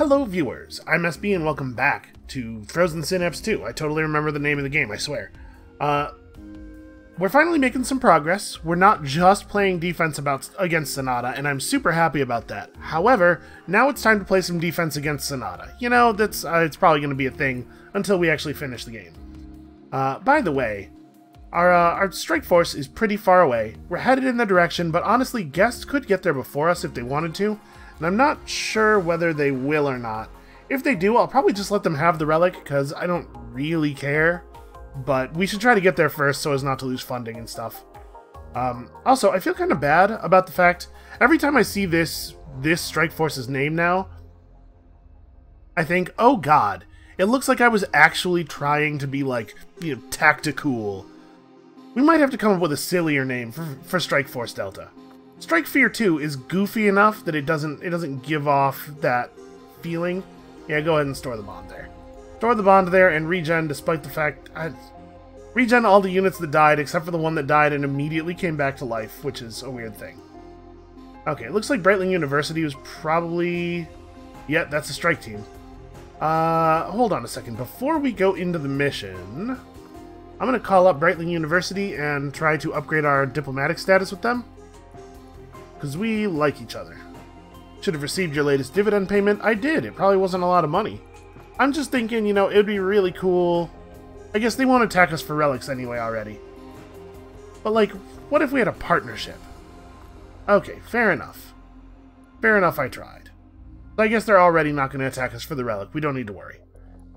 Hello viewers, I'm SB and welcome back to Frozen Synapse 2. I totally remember the name of the game, I swear. We're finally making some progress. We're not just playing defense against Sonata, and I'm super happy about that. However, now it's time to play some defense against Sonata. You know, that's it's probably going to be a thing until we actually finish the game. By the way, our strike force is pretty far away. We're headed in the direction, but honestly, guests could get there before us if they wanted to. And I'm not sure whether they will or not. If they do, I'll probably just let them have the relic, because I don't really care. But we should try to get there first so as not to lose funding and stuff. Also, I feel kind of bad about the fact, every time I see this strike force's name now, I think, oh god, it looks like I was actually trying to be like, you know, tactical. We might have to come up with a sillier name for Strike Force Delta. Strike Fear 2 is goofy enough that it doesn't give off that feeling. Yeah, go ahead and store the bond there. Store the bond there and regen, despite the fact regen all the units that died except for the one that died and immediately came back to life, which is a weird thing. Okay, it looks like Brightling University was probably... yeah, that's a strike team. Hold on a second. Before we go into the mission, I'm going to call up Brightling University and try to upgrade our diplomatic status with them. Because we like each other. Should have received your latest dividend payment. I did. It probably wasn't a lot of money. I'm just thinking, you know, it would be really cool. I guess they won't attack us for relics anyway already. But, like, what if we had a partnership? Okay, fair enough. Fair enough, I tried. But I guess they're already not going to attack us for the relic. We don't need to worry.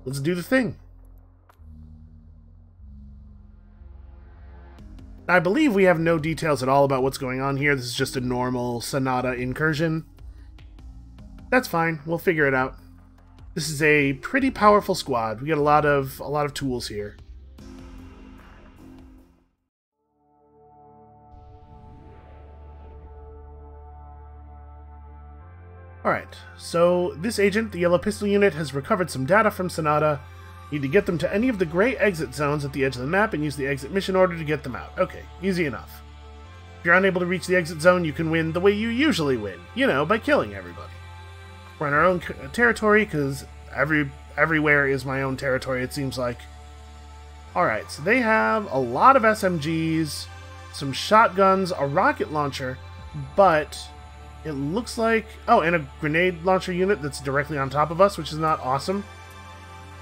Let's do the thing. I believe we have no details at all about what's going on here. This is just a normal Sonata incursion. That's fine. We'll figure it out. This is a pretty powerful squad. We got a lot of tools here. Alright, so this agent, the Yellow Pistol Unit, has recovered some data from Sonata. You need to get them to any of the gray exit zones at the edge of the map and use the exit mission order to get them out. Okay, easy enough. If you're unable to reach the exit zone, you can win the way you usually win. You know, by killing everybody. We're in our own territory, because everywhere is my own territory, it seems like. Alright, so they have a lot of SMGs, some shotguns, a rocket launcher, but it looks like... oh, and a grenade launcher unit that's directly on top of us, which is not awesome.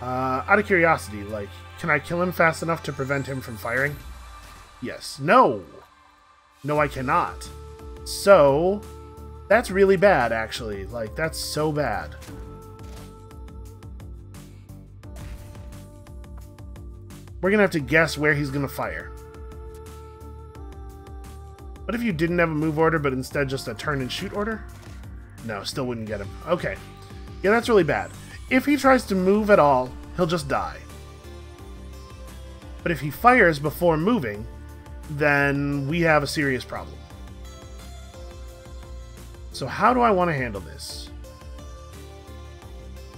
Out of curiosity, like, can I kill him fast enough to prevent him from firing? Yes. No! No, I cannot. So, that's really bad, actually. Like, that's so bad. We're gonna have to guess where he's gonna fire. What if you didn't have a move order, but instead just a turn and shoot order? No, still wouldn't get him. Okay. Yeah, that's really bad. If he tries to move at all, he'll just die. But if he fires before moving, then we have a serious problem. So how do I want to handle this?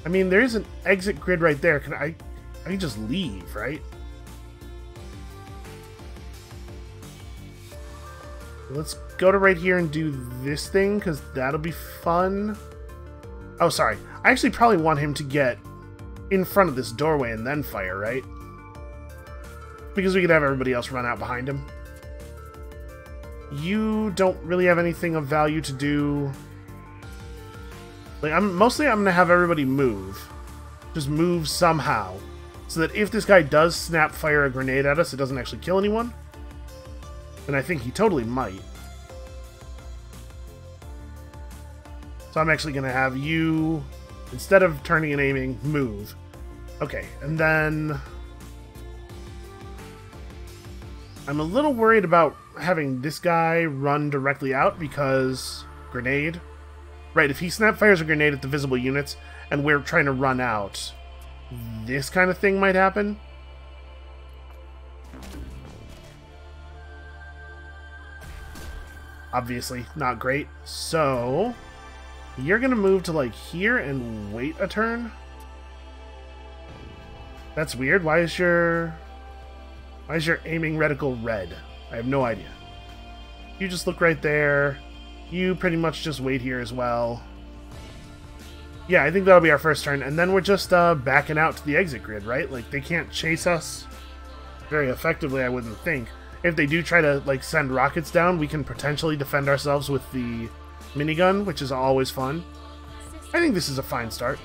I mean, there is an exit grid right there. I can just leave, right? Let's go to right here and do this thing, because that'll be fun. Oh, sorry. I actually probably want him to get in front of this doorway and then fire, right? Because we could have everybody else run out behind him. You don't really have anything of value to do. Like, I'm gonna have everybody move. Just move somehow. So that if this guy does snap fire a grenade at us, it doesn't actually kill anyone. And I think he totally might. So I'm actually gonna have you, instead of turning and aiming, move. Okay, and then... I'm a little worried about having this guy run directly out because... grenade. Right, if he snap fires a grenade at the visible units and we're trying to run out, this kind of thing might happen. Obviously, not great. So... you're gonna move to, like, here and wait a turn? That's weird. Why is your aiming reticle red? I have no idea. You just look right there. You pretty much just wait here as well. Yeah, I think that'll be our first turn, and then we're just backing out to the exit grid, right? Like, they can't chase us very effectively, I wouldn't think. If they do try to, like, send rockets down, we can potentially defend ourselves with the minigun, which is always fun. I think this is a fine start.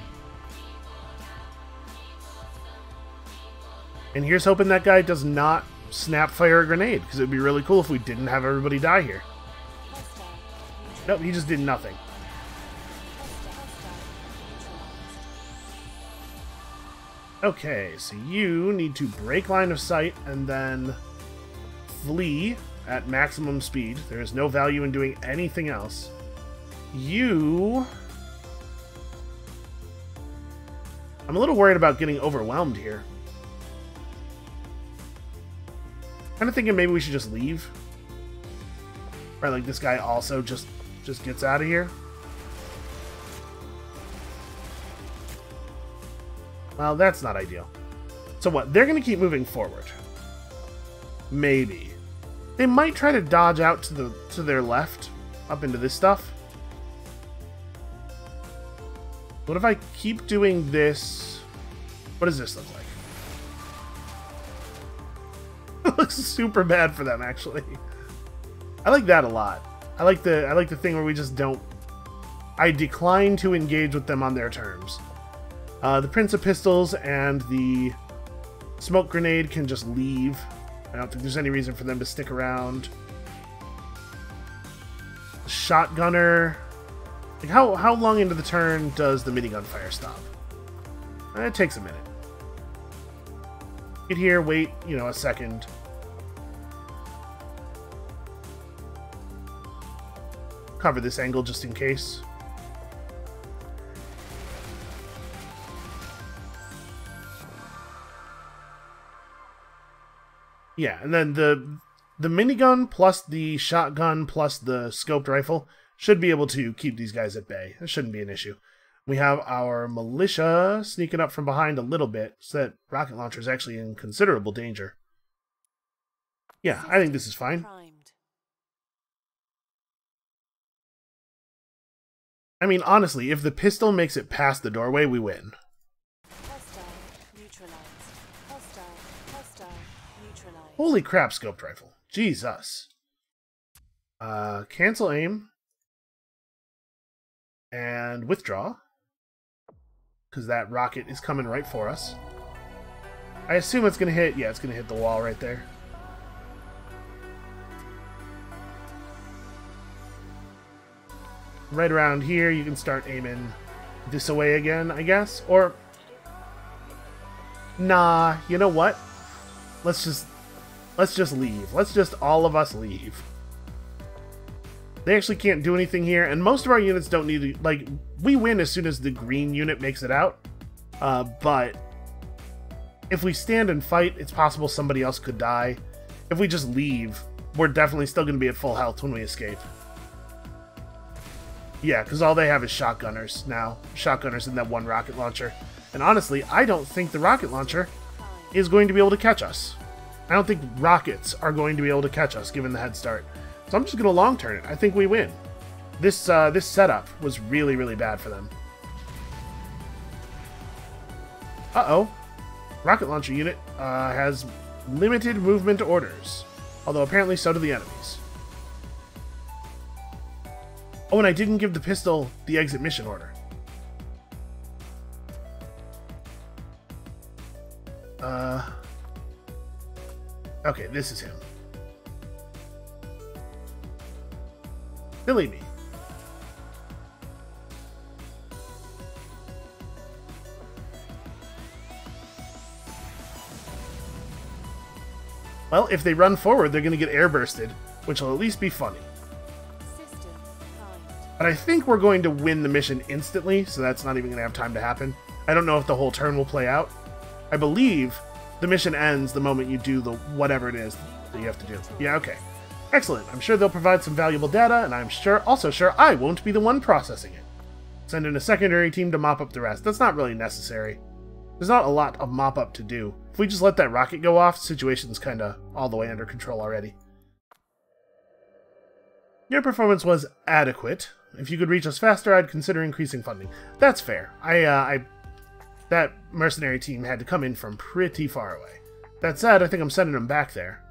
And here's hoping that guy does not snap fire a grenade, because it would be really cool if we didn't have everybody die here. Nope, he just did nothing. Okay, so you need to break line of sight and then flee at maximum speed. There is no value in doing anything else. I'm a little worried about getting overwhelmed here. Kind of thinking maybe we should just leave. Right, like this guy also just gets out of here. Well, that's not ideal. So what? They're going to keep moving forward. Maybe. They might try to dodge out to their left, up into this stuff. What if I keep doing this? What does this look like? It looks super bad for them, actually. I like that a lot. I like the thing where we just don't... I decline to engage with them on their terms. The Prince of Pistols and the smoke grenade can just leave. I don't think there's any reason for them to stick around. Shotgunner... Like how long into the turn does the minigun fire stop? It takes a minute. Get here, wait, you know, a second. Cover this angle just in case. Yeah, and then the minigun plus the shotgun plus the scoped rifle should be able to keep these guys at bay. That shouldn't be an issue. We have our militia sneaking up from behind a little bit, so that rocket launcher is actually in considerable danger. Yeah, I think this is fine. I mean, honestly, if the pistol makes it past the doorway, we win. Holy crap, scoped rifle. Jesus. Cancel aim. And withdraw. Because that rocket is coming right for us. I assume it's going to hit... Yeah, it's going to hit the wall right there. Right around here, you can start aiming this away again, I guess. Or... Nah, you know what? Let's just leave. Let's just all of us leave. They actually can't do anything here, and most of our units don't need to... Like, we win as soon as the green unit makes it out. But if we stand and fight, it's possible somebody else could die. If we just leave, we're definitely still going to be at full health when we escape. Yeah, because all they have is shotgunners now. Shotgunners and that one rocket launcher. And honestly, I don't think the rocket launcher is going to be able to catch us. I don't think rockets are going to be able to catch us, given the head start. So I'm just going to long turn it. I think we win. This setup was really, really bad for them. Uh-oh. Rocket launcher unit has limited movement orders. Although apparently so do the enemies. Oh, and I didn't give the pistol the exit mission order. Okay, this is him. Silly me. Well, if they run forward, they're going to get airbursted, which will at least be funny. But I think we're going to win the mission instantly, so that's not even going to have time to happen. I don't know if the whole turn will play out. I believe the mission ends the moment you do the whatever it is that you have to do. Yeah, okay. Excellent. I'm sure they'll provide some valuable data, and I'm also sure I won't be the one processing it. Send in a secondary team to mop up the rest. That's not really necessary. There's not a lot of mop up to do. If we just let that rocket go off, the situation's kinda all the way under control already. Your performance was adequate. If you could reach us faster, I'd consider increasing funding. That's fair. That mercenary team had to come in from pretty far away. That said, I think I'm sending them back there.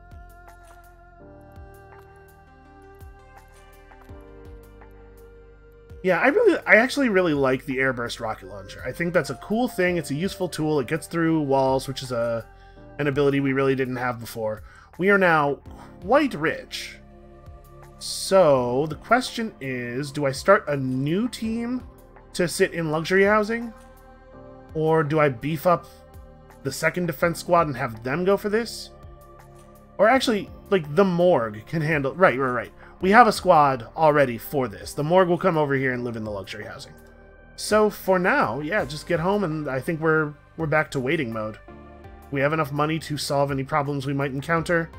Yeah, I actually really like the airburst rocket launcher. I think that's a cool thing. It's a useful tool. It gets through walls, which is an ability we really didn't have before. We are now quite rich. So, the question is, do I start a new team to sit in luxury housing? Or do I beef up the second defense squad and have them go for this? Or actually, like, the morgue can handle... Right. We have a squad already for this. The morgue will come over here and live in the luxury housing. So, for now, yeah, just get home, and I think we're back to waiting mode. We have enough money to solve any problems we might encounter.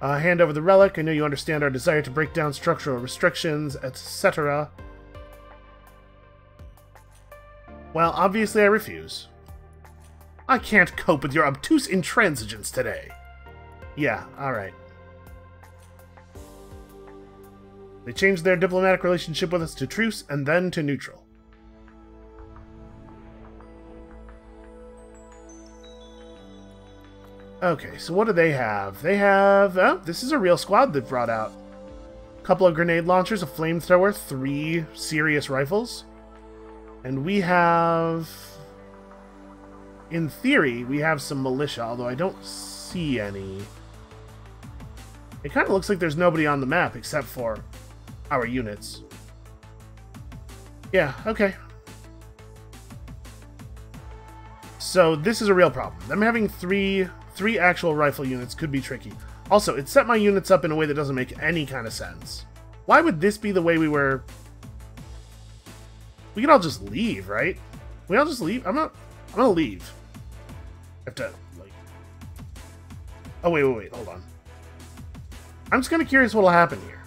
Hand over the relic. I know you understand our desire to break down structural restrictions, etc. Well, obviously I refuse. I can't cope with your obtuse intransigence today. Yeah, alright. They changed their diplomatic relationship with us to truce and then to neutral. Okay, so what do they have? They have... Oh, this is a real squad they've brought out. A couple of grenade launchers, a flamethrower, 3 serious rifles. And we have... In theory, we have some militia, although I don't see any. It kind of looks like there's nobody on the map except for our units. Yeah, okay. So this is a real problem. Them having three actual rifle units could be tricky. Also, it set my units up in a way that doesn't make any kind of sense. Why would this be the way we were... We could all just leave, right? We all just leave? I'm gonna leave. I have to, like... Oh, wait, hold on. I'm just kind of curious what'll happen here.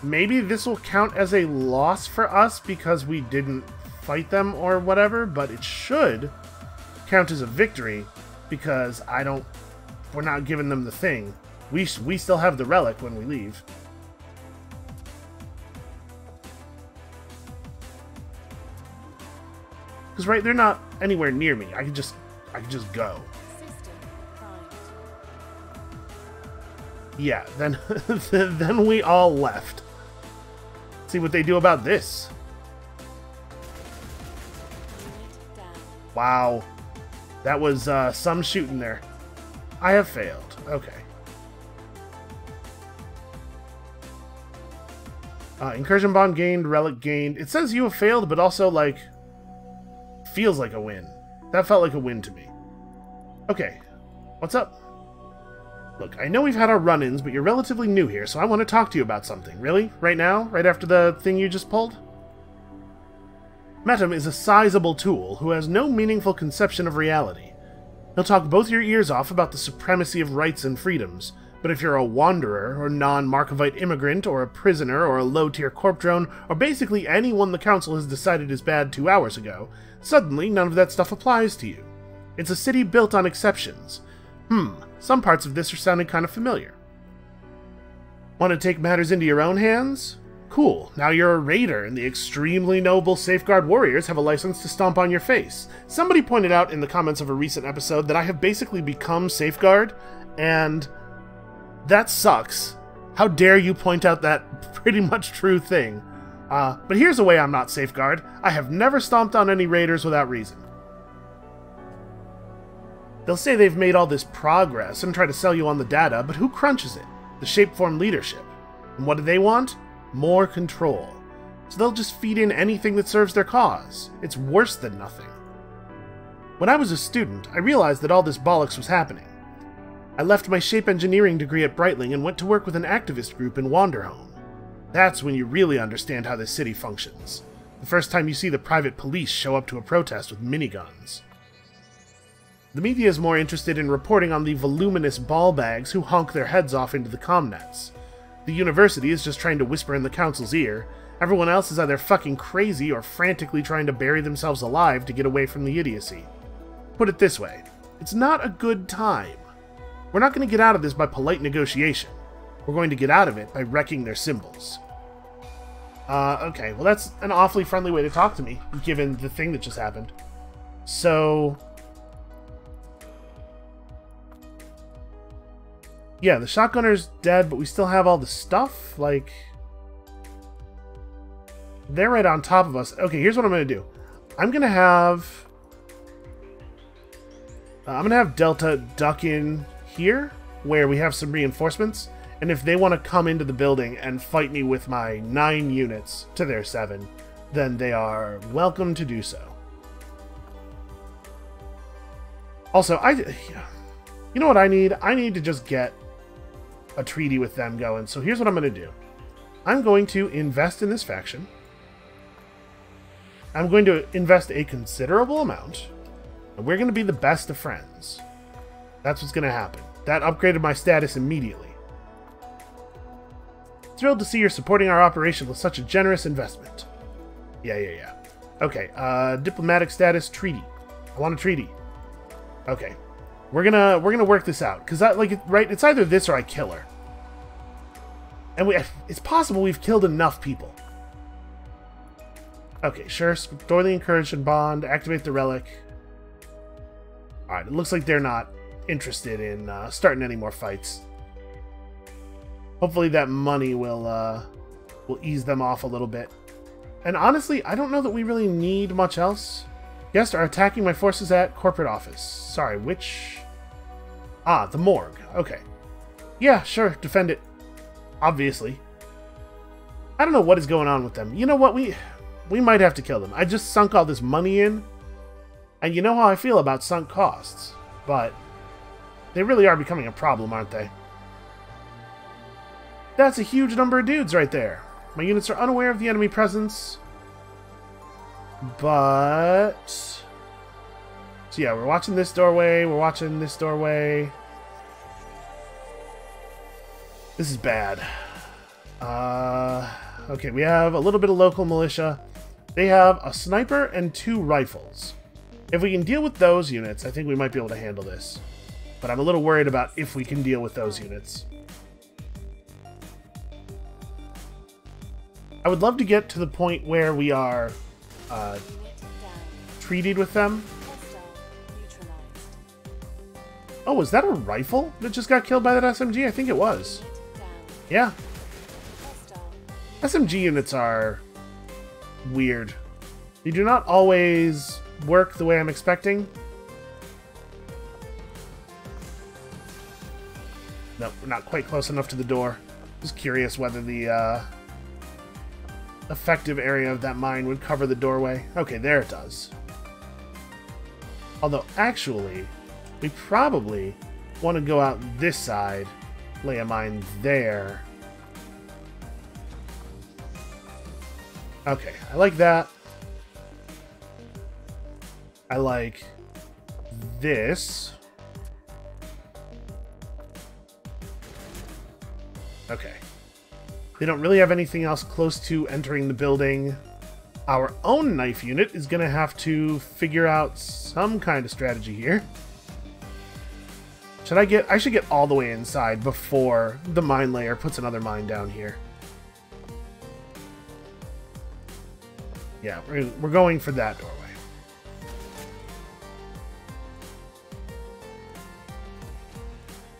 Maybe this will count as a loss for us because we didn't fight them or whatever, but it should count as a victory because we're not giving them the thing. We still have the relic when we leave. Because, right, they're not anywhere near me. I could just go. Yeah, then then we all left. See what they do about this. Wow. That was some shooting there. I have failed. Okay. Incursion bond gained, relic gained. It says you have failed, but also, like, feels like a win. That felt like a win to me. Okay. What's up? Look, I know we've had our run-ins, but you're relatively new here, so I want to talk to you about something. Really? Right now? Right after the thing you just pulled? Mettem is a sizable tool who has no meaningful conception of reality. He'll talk both your ears off about the supremacy of rights and freedoms, but if you're a wanderer, or non-Markovite immigrant, or a prisoner, or a low-tier corp drone, or basically anyone the Council has decided is bad 2 hours ago, suddenly none of that stuff applies to you. It's a city built on exceptions. Some parts of this are sounding kind of familiar. Want to take matters into your own hands? Cool, now you're a raider, and the extremely noble Safeguard Warriors have a license to stomp on your face. Somebody pointed out in the comments of a recent episode that I have basically become Safeguard, and that sucks. How dare you point out that pretty much true thing. But here's a way I'm not Safeguard. I have never stomped on any raiders without reason. They'll say they've made all this progress and try to sell you on the data, but who crunches it? The Shapeform leadership. And what do they want? More control. So they'll just feed in anything that serves their cause. It's worse than nothing. When I was a student, I realized that all this bollocks was happening. I left my shape engineering degree at Breitling and went to work with an activist group in Wanderhome. That's when you really understand how this city functions. The first time you see the private police show up to a protest with miniguns. The media is more interested in reporting on the voluminous ball bags who honk their heads off into the comnets. The university is just trying to whisper in the council's ear. Everyone else is either fucking crazy or frantically trying to bury themselves alive to get away from the idiocy. Put it this way, it's not a good time. We're not going to get out of this by polite negotiation. We're going to get out of it by wrecking their symbols. Okay, well that's an awfully friendly way to talk to me, given the thing that just happened. So... yeah, the shotgunner's dead, but we still have all the stuff, like... they're right on top of us. Okay, here's what I'm gonna do. I'm gonna have Delta duck in here, where we have some reinforcements, and if they want to come into the building and fight me with my 9 units to their 7, then they are welcome to do so. Also, you know what I need? I need to just get a treaty with them going. So here's what I'm going to do. I'm going to invest in this faction. I'm going to invest a considerable amount, and we're going to be the best of friends. That's what's going to happen. That upgraded my status immediately. Thrilled to see you're supporting our operation with such a generous investment. Yeah. Okay, diplomatic status, treaty. I want a treaty. Okay. We're gonna work this out. Cause right, it's either this or I kill her. And it's possible we've killed enough people. Okay, sure. Store the Incursion bond, activate the relic. Alright, it looks like they're not interested in starting any more fights. Hopefully that money will ease them off a little bit. And honestly, I don't know that we really need much else. Guests are attacking my forces at corporate office. Sorry, which... ah, the morgue. Okay. Yeah, sure, defend it. Obviously. I don't know what is going on with them. You know what, we might have to kill them. I just sunk all this money in. And you know how I feel about sunk costs. But they really are becoming a problem, aren't they? That's a huge number of dudes right there. My units are unaware of the enemy presence. But... so yeah, we're watching this doorway. We're watching this doorway. This is bad. Okay, we have a little bit of local militia. They have a sniper and 2 rifles. If we can deal with those units, I think we might be able to handle this. But I'm a little worried about if we can deal with those units. I would love to get to the point where we are treated with them. Oh, was that a rifle that just got killed by that SMG? I think it was. Yeah. SMG units are weird. They do not always work the way I'm expecting. Nope, we're not quite close enough to the door. Just curious whether the effective area of that mine would cover the doorway. Okay, there it does. Although, actually, we probably want to go out this side, lay a mine there. Okay, I like that. I like this. Okay. They don't really have anything else close to entering the building. Our own knife unit is going to have to figure out some kind of strategy here. I should get all the way inside before the mine layer puts another mine down here. Yeah, we're going for that doorway.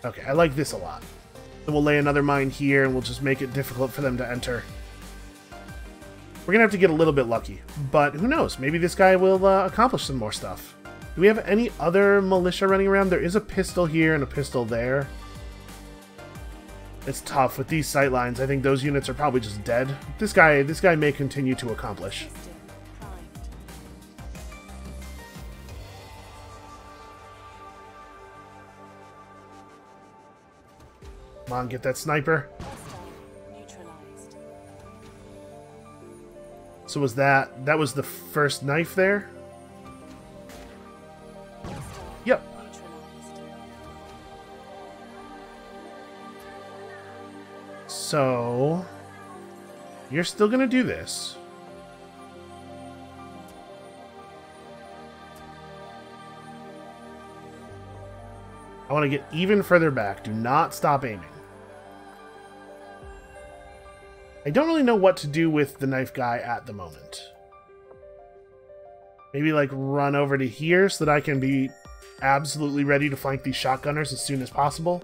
Okay, I like this a lot. Then we'll lay another mine here, and we'll just make it difficult for them to enter. We're going to have to get a little bit lucky. But who knows? Maybe this guy will accomplish some more stuff. Do we have any other militia running around? There is a pistol here and a pistol there. It's tough with these sight lines. I think those units are probably just dead. This guy may continue to accomplish. Come on, get that sniper. So was that was the first knife there? Yep. So you're still gonna do this. I want to get even further back. Do not stop aiming. I don't really know what to do with the knife guy at the moment. Maybe, like, run over to here so that I can be absolutely ready to flank these shotgunners as soon as possible.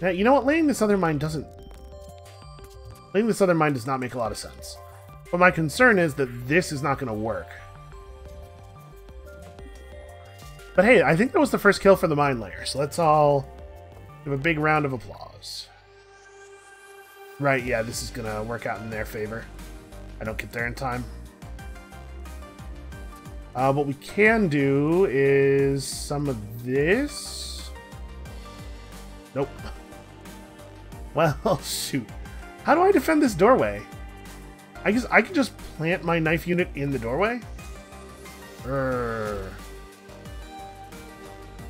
Now, you know what? Laying this other mine does not make a lot of sense. But my concern is that this is not going to work. But hey, I think that was the first kill for the mine layer, so let's all give a big round of applause. Right, yeah, this is going to work out in their favor. I don't get there in time. What we can do is some of this. Nope. Well, shoot. How do I defend this doorway? I guess I can just plant my knife unit in the doorway?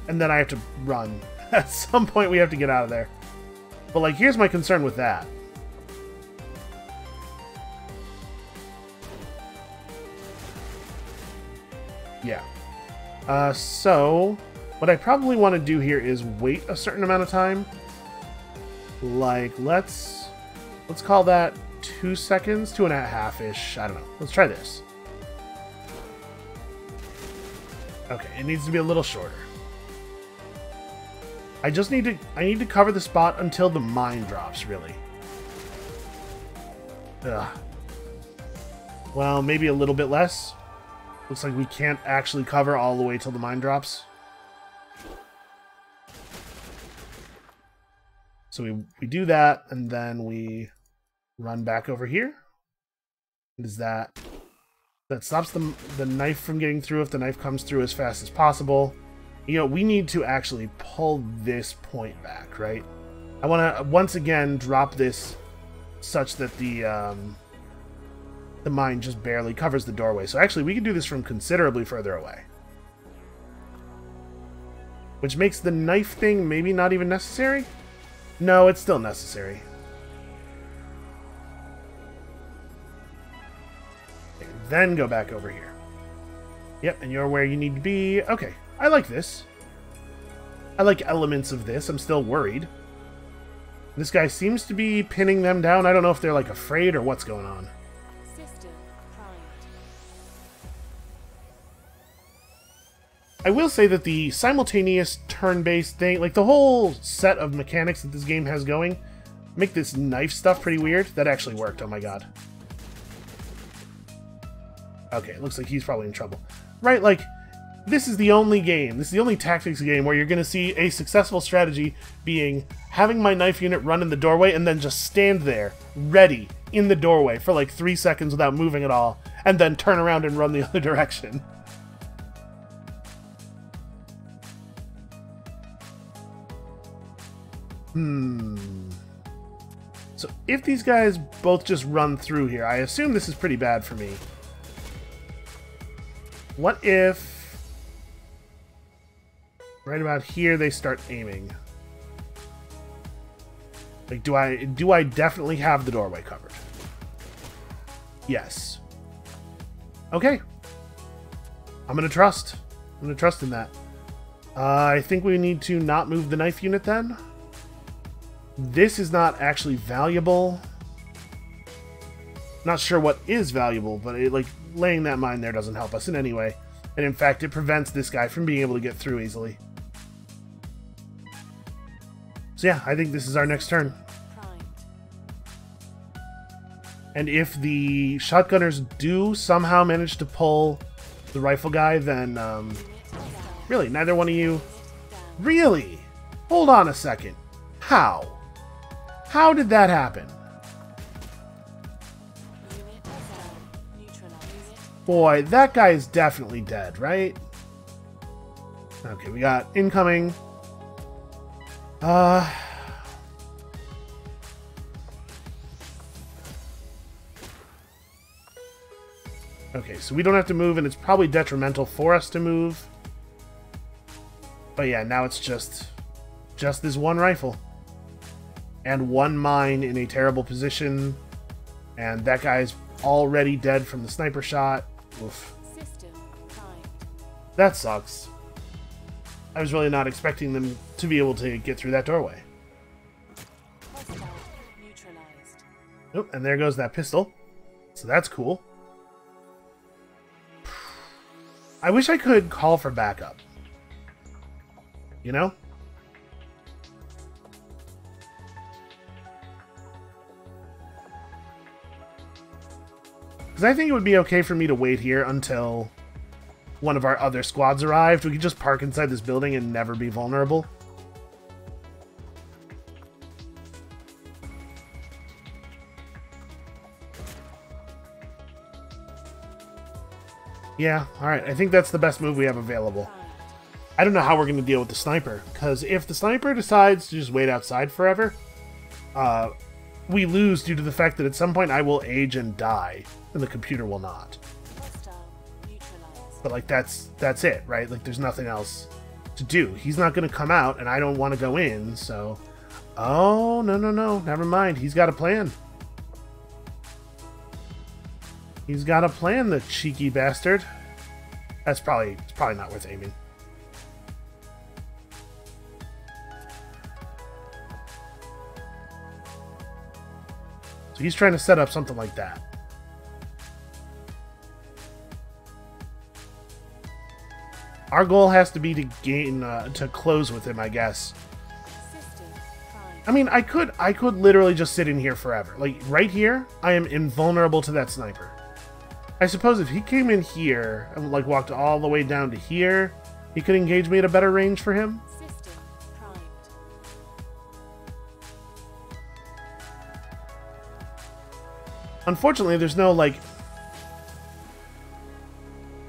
And then I have to run. At some point we have to get out of there. But, like, here's my concern with that. Yeah. So, what I probably want to do here is wait a certain amount of time. Like, let's call that 2 seconds, 2.5-ish. I don't know. Let's try this. Okay, it needs to be a little shorter. I need to cover the spot until the mine drops, really. Ugh. Well, maybe a little bit less. Looks like we can't actually cover all the way till the mine drops. So we do that, and then we run back over here. Is that stops the knife from getting through if the knife comes through as fast as possible. You know, we need to actually pull this point back, right? I want to, once again, drop this such that the mine just barely covers the doorway. So actually, we can do this from considerably further away. Which makes the knife thing maybe not even necessary? No, it's still necessary. Okay, then go back over here. Yep, and you're where you need to be. Okay. I like this. I like elements of this. I'm still worried. This guy seems to be pinning them down. I don't know if they're, like, afraid or what's going on. I will say that the simultaneous turn-based thing, like the whole set of mechanics that this game has going, make this knife stuff pretty weird. That actually worked. Oh my god. Okay, it looks like he's probably in trouble. Right, like, this is the only game, this is the only tactics game where you're going to see a successful strategy being having my knife unit run in the doorway and then just stand there, ready, in the doorway for like 3 seconds without moving at all, and then turn around and run the other direction. So if these guys both just run through here, I assume this is pretty bad for me. What if right about here they start aiming? Like, do I definitely have the doorway covered? Yes. Okay. I'm gonna trust. I'm gonna trust in that. I think we need to not move the knife unit then. This is not actually valuable. Not sure what is valuable, but like laying that mine there doesn't help us in any way. And in fact, it prevents this guy from being able to get through easily. So yeah, I think this is our next turn. And if the shotgunners do somehow manage to pull the rifle guy, then really, neither one of you... Really? Hold on a second. How? How did that happen? Boy, that guy is definitely dead, right? Okay, we got incoming. Okay, so we don't have to move, and it's probably detrimental for us to move. But yeah, now it's just this one rifle. And one mine in a terrible position. And that guy's already dead from the sniper shot. Oof. That sucks. I was really not expecting them to be able to get through that doorway. Oh, and there goes that pistol. So that's cool. I wish I could call for backup. You know? Because I think it would be okay for me to wait here until one of our other squads arrived. We could just park inside this building and never be vulnerable. Yeah, alright. I think that's the best move we have available. I don't know how we're going to deal with the sniper, because if the sniper decides to just wait outside forever, we lose due to the fact that at some point I will age and die, and the computer will not. But, like, that's it, right? Like, there's nothing else to do. He's not going to come out, and I don't want to go in, so... Oh, no, never mind. He's got a plan. He's got a plan, the cheeky bastard. It's probably not worth aiming. So he's trying to set up something like that. Our goal has to be to gain, to close with him, I guess. I mean, I could literally just sit in here forever. Like, right here, I am invulnerable to that sniper. I suppose if he came in here and, like, walked all the way down to here, he could engage me at a better range for him. Unfortunately, there's no, like...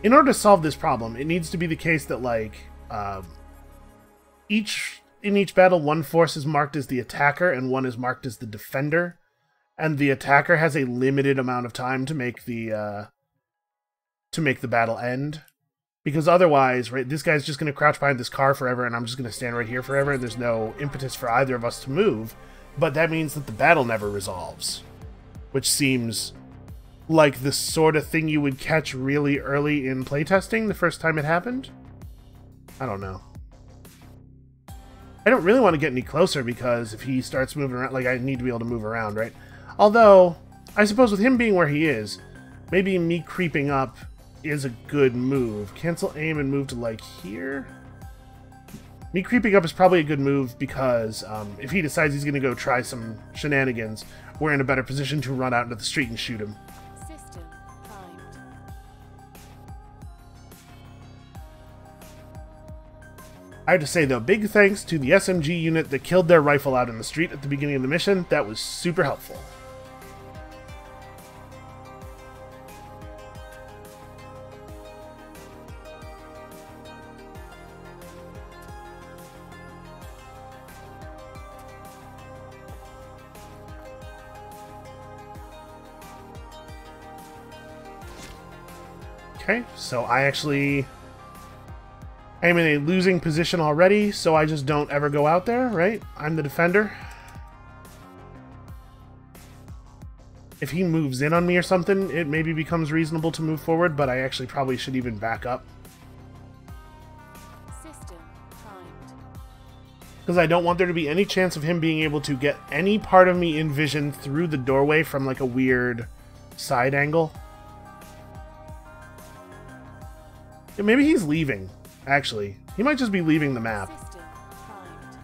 In order to solve this problem, it needs to be the case that, like, in each battle, one force is marked as the attacker and one is marked as the defender. And the attacker has a limited amount of time to make the battle end. Because otherwise, right, this guy's just going to crouch behind this car forever and I'm just going to stand right here forever and there's no impetus for either of us to move. But that means that the battle never resolves. Which seems like the sort of thing you would catch really early in playtesting the first time it happened. I don't know. I don't really want to get any closer because if he starts moving around, like, I need to be able to move around, right? Although, I suppose with him being where he is, maybe me creeping up is a good move. Cancel aim and move to, like, here? Me creeping up is probably a good move because if he decides he's going to go try some shenanigans, we're in a better position to run out into the street and shoot him. System primed. I have to say, though, big thanks to the SMG unit that killed their rifle out in the street at the beginning of the mission. That was super helpful. Okay, so I am in a losing position already, so I just don't ever go out there, right? I'm the defender. If he moves in on me or something, it maybe becomes reasonable to move forward, but I actually probably should even back up. System primed. Because I don't want there to be any chance of him being able to get any part of me in vision through the doorway from, like, a weird side angle. Yeah, maybe he's leaving, actually. He might just be leaving the map. System primed.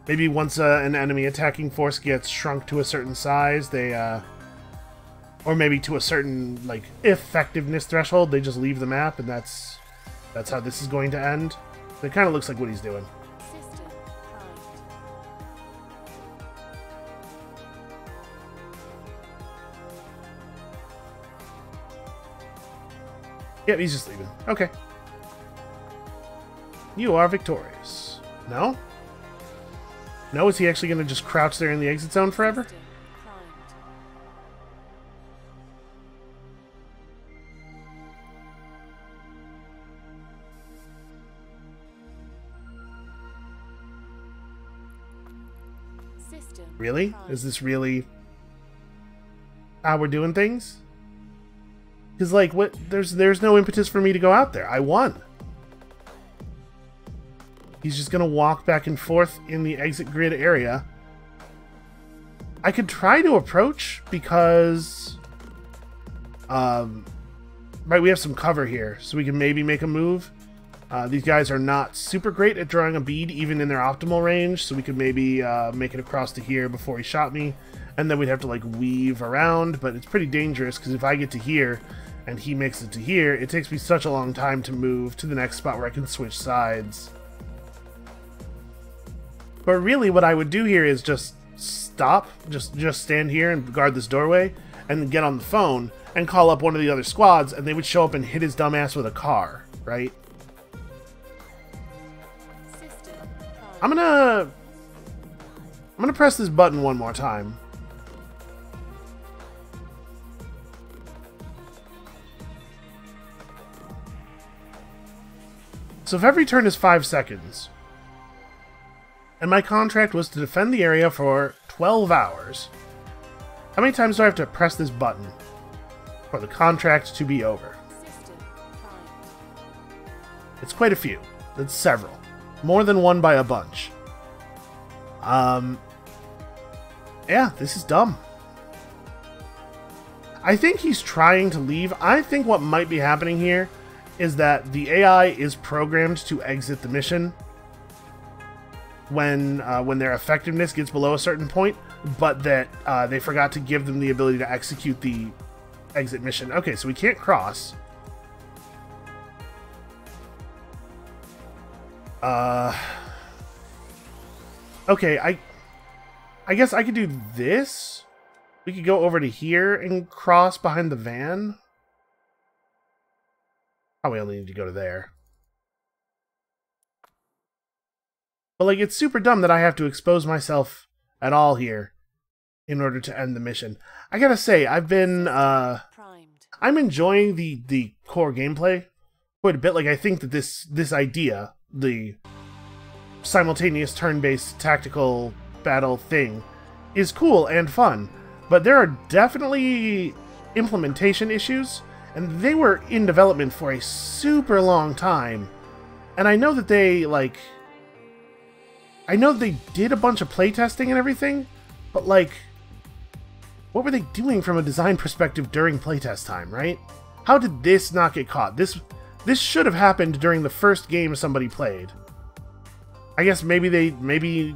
Maybe once an enemy attacking force gets shrunk to a certain size, they, or maybe to a certain, like, effectiveness threshold, they just leave the map, and that's how this is going to end. It kind of looks like what he's doing. System primed. Yep, he's just leaving. Okay. You are victorious. No? No, is he actually going to just crouch there in the exit zone forever? System primed. System Really? primed. Is this really how we're doing things? Because, like, what? There's no impetus for me to go out there. I won. He's just going to walk back and forth in the exit grid area. I could try to approach because... right, we have some cover here, so we can maybe make a move. These guys are not super great at drawing a bead, even in their optimal range, so we could maybe make it across to here before he shot me, and then we'd have to, like, weave around, but it's pretty dangerous, because if I get to here, and he makes it to here, it takes me such a long time to move to the next spot where I can switch sides. But really, what I would do here is just stop, just stand here and guard this doorway, and get on the phone, and call up one of the other squads, and they would show up and hit his dumbass with a car, right? I'm gonna press this button one more time. So if every turn is 5 seconds, and my contract was to defend the area for 12 hours, how many times do I have to press this button for the contract to be over? It's quite a few. It's several. More than one by a bunch. Yeah, this is dumb. I think he's trying to leave. I think what might be happening here is that the AI is programmed to exit the mission when their effectiveness gets below a certain point, but that they forgot to give them the ability to execute the exit mission. Okay, so we can't cross. Okay, I guess I could do this. We could go over to here and cross behind the van. Oh, we only need to go to there. But, like, it's super dumb that I have to expose myself at all here in order to end the mission. I gotta say, I've been, I'm enjoying the core gameplay quite a bit. Like, I think that this idea, the simultaneous turn-based tactical battle thing, is cool and fun. But there are definitely implementation issues, and they were in development for a super long time. And I know that they, like... I know they did a bunch of playtesting and everything, but, like... what were they doing from a design perspective during playtest time, right? How did this not get caught? This should have happened during the first game somebody played. I guess maybe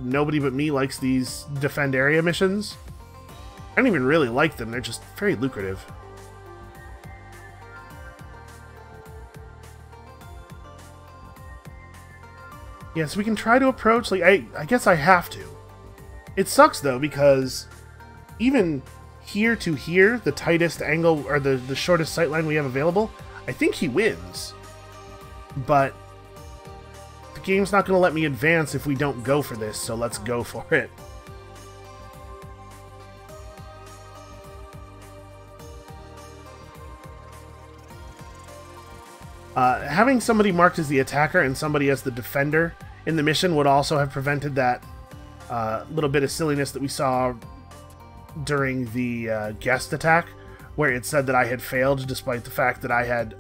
nobody but me likes these defend area missions. I don't even really like them, they're just very lucrative. Yeah, so we can try to approach, like, I guess I have to. It sucks, though, because even here to here, the tightest angle, or the shortest sightline we have available, I think he wins. But the game's not going to let me advance if we don't go for this, so let's go for it. Having somebody marked as the attacker and somebody as the defender in the mission would also have prevented that little bit of silliness that we saw during the guest attack, where it said that I had failed despite the fact that I had,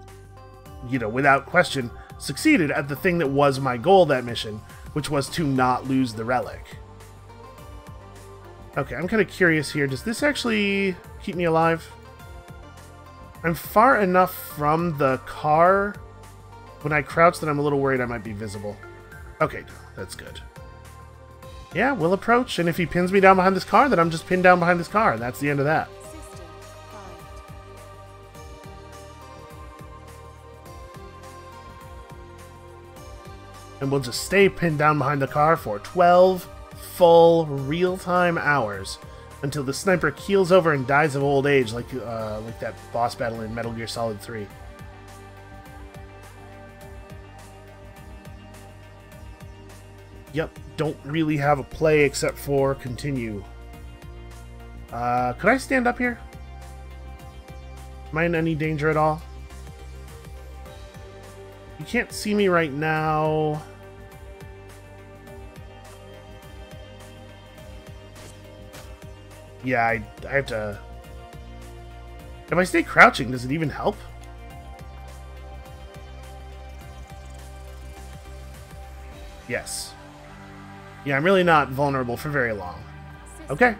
you know, without question, succeeded at the thing that was my goal that mission, which was to not lose the relic. Okay, I'm kind of curious here. Does this actually keep me alive? I'm far enough from the car when I crouch that I'm a little worried I might be visible. Okay, that's good. Yeah, we'll approach, and if he pins me down behind this car, then I'm just pinned down behind this car, and that's the end of that. And we'll just stay pinned down behind the car for 12 full real-time hours until the sniper keels over and dies of old age, like that boss battle in Metal Gear Solid 3. Yep, don't really have a play except for continue. Could I stand up here? Am I in any danger at all? You can't see me right now. Yeah, I have to... If I stay crouching, does it even help? Yes. Yeah, I'm really not vulnerable for very long. Okay.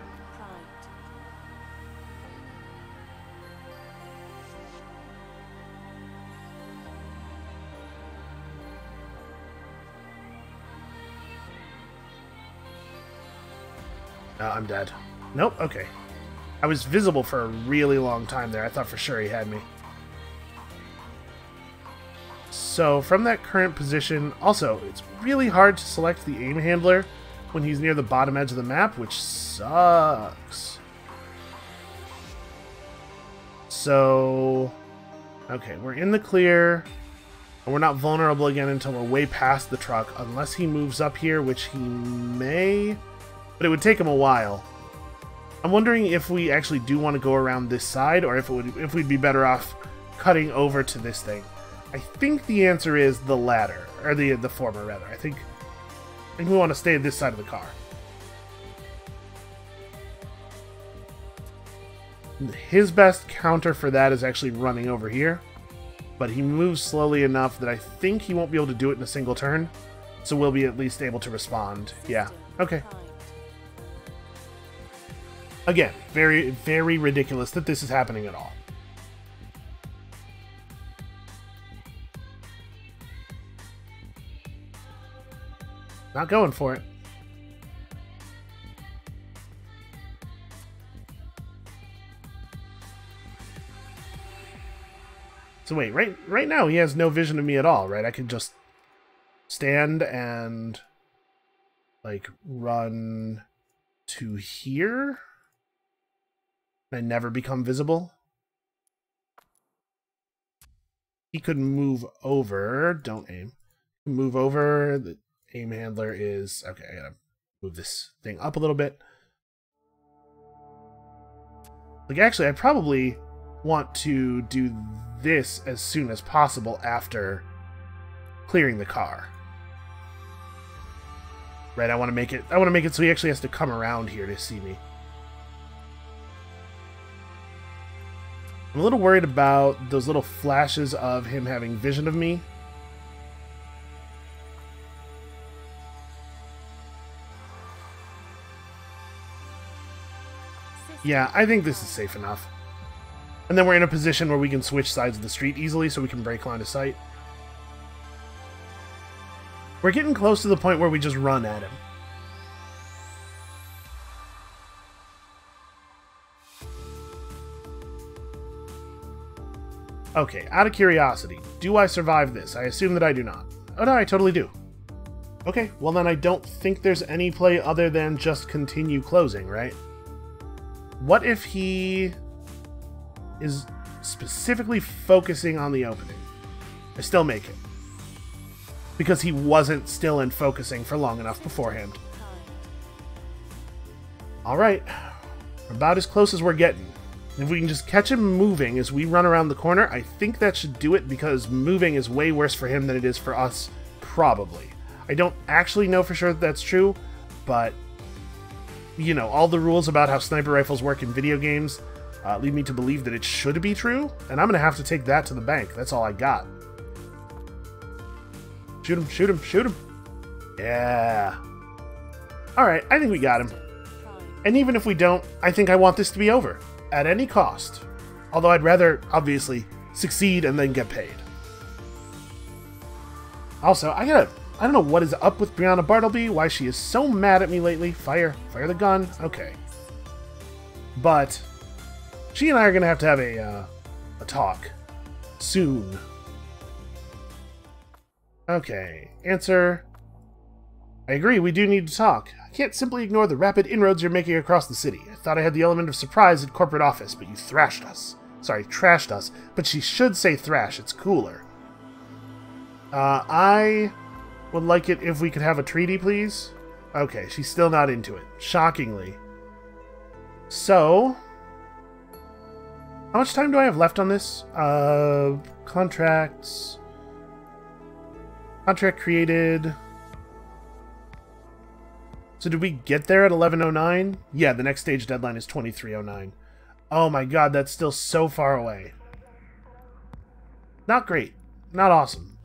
I'm dead. Nope, okay. I was visible for a really long time there. I thought for sure he had me. So, from that current position... Also, it's really hard to select the aim handler when he's near the bottom edge of the map, which sucks. So... Okay, we're in the clear, and we're not vulnerable again until we're way past the truck, unless he moves up here, which he may... But it would take him a while. I'm wondering if we actually do want to go around this side, or if we'd be better off cutting over to this thing. I think the answer is the latter, or the former rather. I think we want to stay at this side of the car. His best counter for that is actually running over here, but he moves slowly enough that I think he won't be able to do it in a single turn, so we'll be at least able to respond. Yeah, okay. Again, very, very ridiculous that this is happening at all. Not going for it. So wait, right now he has no vision of me at all, right? I could just stand and like run to here and never become visible. He could move over. Don't aim. Move over. The aim handler is... Okay, I gotta move this thing up a little bit. Like, actually, I probably want to do this as soon as possible after clearing the car. Right, I want to make it so he actually has to come around here to see me. I'm a little worried about those little flashes of him having vision of me. Yeah, I think this is safe enough. And then we're in a position where we can switch sides of the street easily so we can break line of sight. We're getting close to the point where we just run at him. Okay, out of curiosity, do I survive this? I assume that I do not. Oh no, I totally do. Okay, well then I don't think there's any play other than just continue closing, right? What if he is specifically focusing on the opening? I still make it. Because he wasn't still in focusing for long enough beforehand. Alright, about as close as we're getting. If we can just catch him moving as we run around the corner, I think that should do it, because moving is way worse for him than it is for us, probably. I don't actually know for sure that that's true, but, you know, all the rules about how sniper rifles work in video games lead me to believe that it should be true, and I'm going to have to take that to the bank. That's all I got. Shoot him, shoot him, shoot him. Yeah. Alright, I think we got him. And even if we don't, I think I want this to be over. At any cost. Although I'd rather, obviously, succeed and then get paid. Also, I don't know what is up with Brianna Bartleby, why she is so mad at me lately. Fire the gun. Okay. But she and I are going to have a talk. Soon. Okay. Answer. I agree, we do need to talk. I can't simply ignore the rapid inroads you're making across the city. I thought I had the element of surprise at corporate office, but you thrashed us. Sorry, trashed us. But she should say thrash, it's cooler. I would like it if we could have a treaty, please. Okay, she's still not into it. Shockingly. So, how much time do I have left on this? Contracts. Contract created. So did we get there at 11:09? Yeah, the next stage deadline is 23:09. Oh my god, that's still so far away. Not great. Not awesome.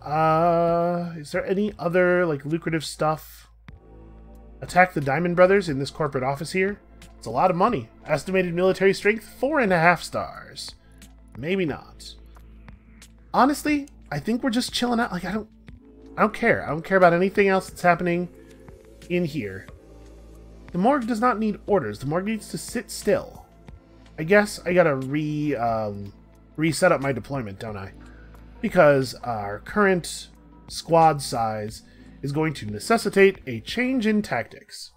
Is there any other, like, lucrative stuff? Attack the Diamond Brothers in this corporate office here? It's a lot of money. Estimated military strength, 4.5 stars. Maybe not. Honestly, I think we're just chilling out. Like, I don't care. I don't care about anything else that's happening in here. The morgue does not need orders. The morgue needs to sit still. I guess I gotta reset up my deployment, don't I? Because our current squad size is going to necessitate a change in tactics.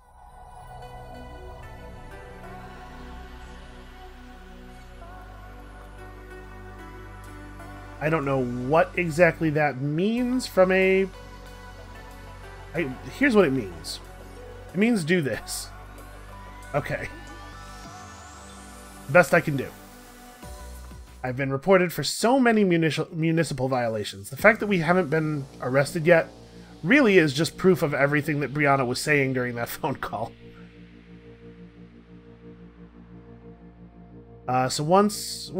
I don't know what exactly that means from a... here's what it means. It means do this. Okay. Best I can do. I've been reported for so many municipal violations. The fact that we haven't been arrested yet really is just proof of everything that Brianna was saying during that phone call. So once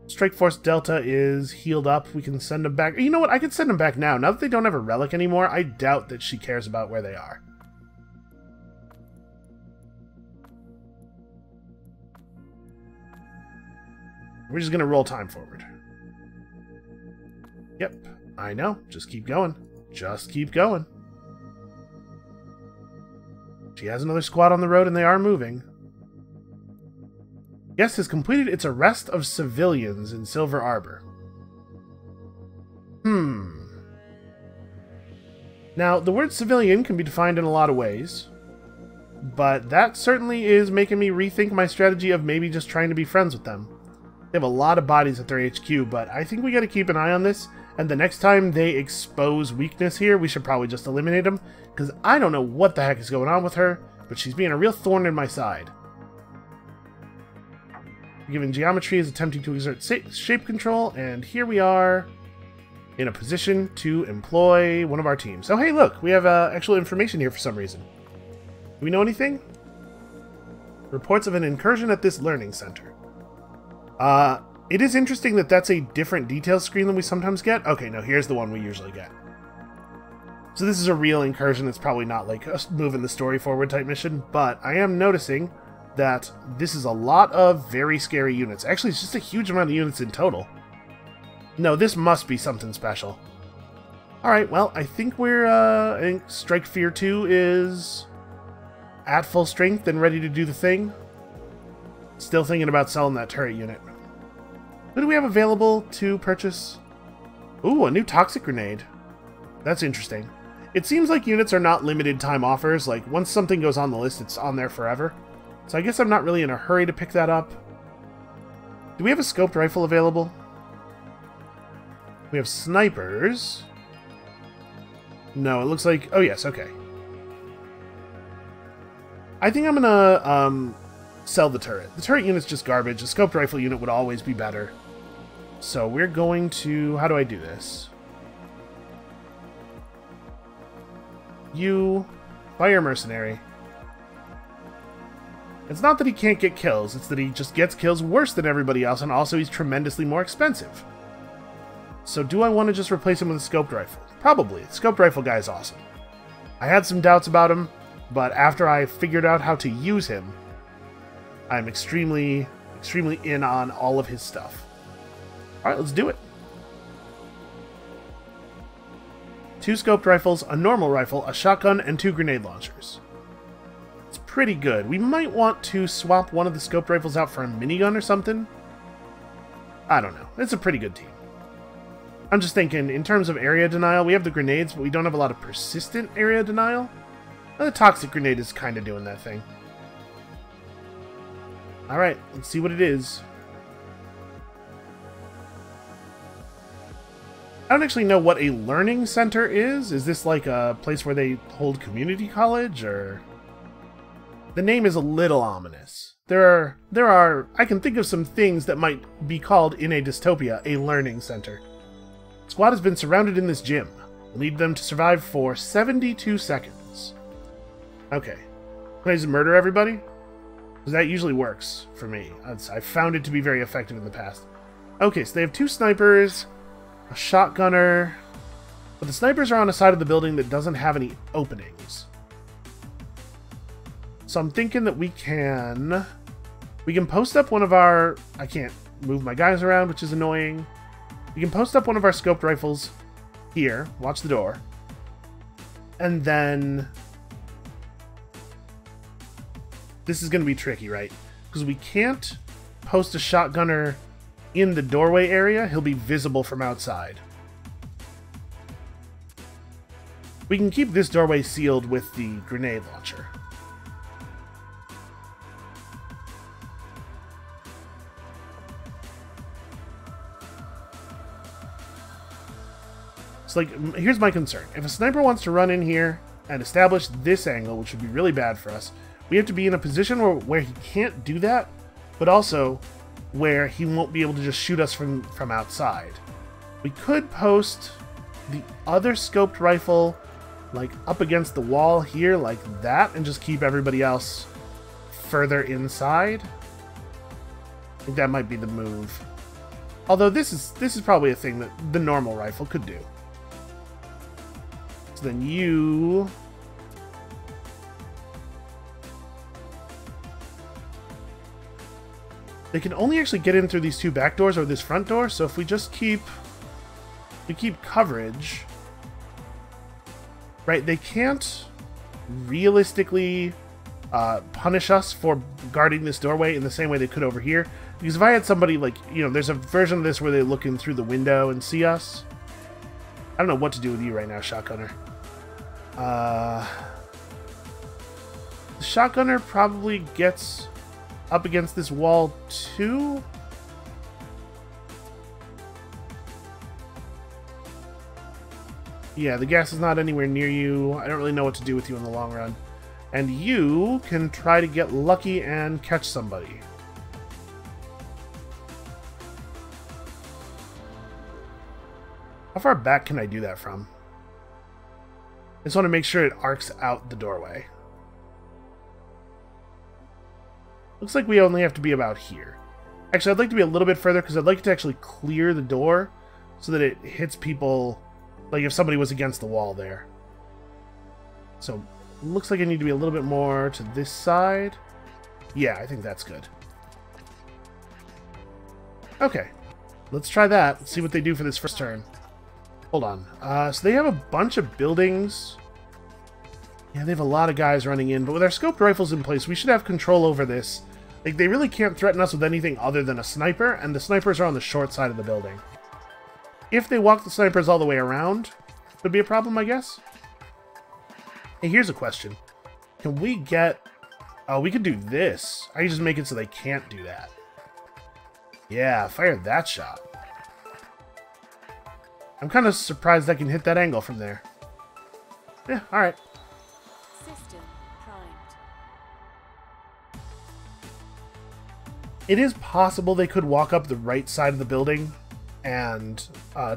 Strike Force Delta is healed up, we can send them back. You know what? I could send them back now. Now that they don't have a relic anymore, I doubt that she cares about where they are. We're just going to roll time forward. Yep, I know. Just keep going. Just keep going. She has another squad on the road and they are moving. Guest has completed its arrest of civilians in Silver Arbor. Now, the word civilian can be defined in a lot of ways, but that certainly is making me rethink my strategy of maybe just trying to be friends with them. They have a lot of bodies at their HQ, but I think we gotta keep an eye on this, and the next time they expose weakness here, we should probably just eliminate them, because I don't know what the heck is going on with her, but she's being a real thorn in my side. Given geometry is attempting to exert shape control, and here we are in a position to employ one of our teams. Oh, hey, look, we have actual information here for some reason. Do we know anything? Reports of an incursion at this learning center. It is interesting that that's a different details screen than we sometimes get. Okay, no, here's the one we usually get. So this is a real incursion. It's probably not like us moving the story forward type mission, but I am noticing that this is a lot of very scary units. Actually, it's just a huge amount of units in total. No, this must be something special. Alright, well, I think I think Strike Fear 2 is at full strength and ready to do the thing. Still thinking about selling that turret unit. What do we have available to purchase? Ooh, a new toxic grenade. That's interesting. It seems like units are not limited time offers. Like, once something goes on the list, it's on there forever. So I guess I'm not really in a hurry to pick that up. Do we have a scoped rifle available? We have snipers. No, it looks like... Oh, yes, okay. I think I'm gonna sell the turret. The turret unit's just garbage. A scoped rifle unit would always be better. So we're going to... How do I do this? You... Fire mercenary. It's not that he can't get kills, it's that he just gets kills worse than everybody else, and also he's tremendously more expensive. So do I want to just replace him with a scoped rifle? Probably. The scoped rifle guy is awesome. I had some doubts about him, but after I figured out how to use him, I'm extremely in on all of his stuff. Alright, let's do it. 2 scoped rifles, a normal rifle, a shotgun, and 2 grenade launchers. It's pretty good. We might want to swap one of the scoped rifles out for a minigun or something. I don't know. It's a pretty good team. I'm just thinking, in terms of area denial, we have the grenades, but we don't have a lot of persistent area denial. Well, the toxic grenade is kind of doing that thing. Alright, let's see what it is. I don't actually know what a learning center is. Is this like a place where they hold community college, or... The name is a little ominous. There are... I can think of some things that might be called, in a dystopia, a learning center. Squad has been surrounded in this gym. Lead them to survive for 72 seconds. Okay. Can I just murder everybody? Because that usually works for me. I've found it to be very effective in the past. Okay, so they have 2 snipers, a shotgunner, but the snipers are on a side of the building that doesn't have any openings. So I'm thinking that we can post up one of our... I can't move my guys around, which is annoying. We can post up one of our scoped rifles here. Watch the door. And then... this is going to be tricky, right? Because we can't post a shotgunner in the doorway area. He'll be visible from outside. We can keep this doorway sealed with the grenade launcher. So, like, here's my concern. If a sniper wants to run in here and establish this angle, which would be really bad for us, we have to be in a position where he can't do that, but also where he won't be able to just shoot us from outside. We could post the other scoped rifle like up against the wall here like that and just keep everybody else further inside. I think that might be the move. Although this is probably a thing that the normal rifle could do. So then you... They can only actually get in through these two back doors or this front door, so if we just keep coverage, right, they can't realistically punish us for guarding this doorway in the same way they could over here. Because if I had somebody, like, you know, there's a version of this where they look in through the window and see us. I don't know what to do with you right now, shotgunner. The shotgunner probably gets up against this wall too? Yeah, the gas is not anywhere near you. I don't really know what to do with you in the long run. And you can try to get lucky and catch somebody. How far back can I do that from? I just want to make sure it arcs out the doorway. Looks like we only have to be about here. Actually, I'd like to be a little bit further because I'd like to actually clear the door so that it hits people, like if somebody was against the wall there. So, looks like I need to be a little bit more to this side. Yeah, I think that's good. Okay, let's try that. Let's see what they do for this first turn. Hold on. So they have a bunch of buildings. Yeah, they have a lot of guys running in, but with our scoped rifles in place, we should have control over this. Like, they really can't threaten us with anything other than a sniper, and the snipers are on the short side of the building. If they walk the snipers all the way around, could be a problem, I guess. Hey, here's a question. Can we get... Oh, we could do this. I can just make it so they can't do that. Yeah, fire that shot. I'm kind of surprised I can hit that angle from there. Yeah, alright. System primed. It is possible they could walk up the right side of the building and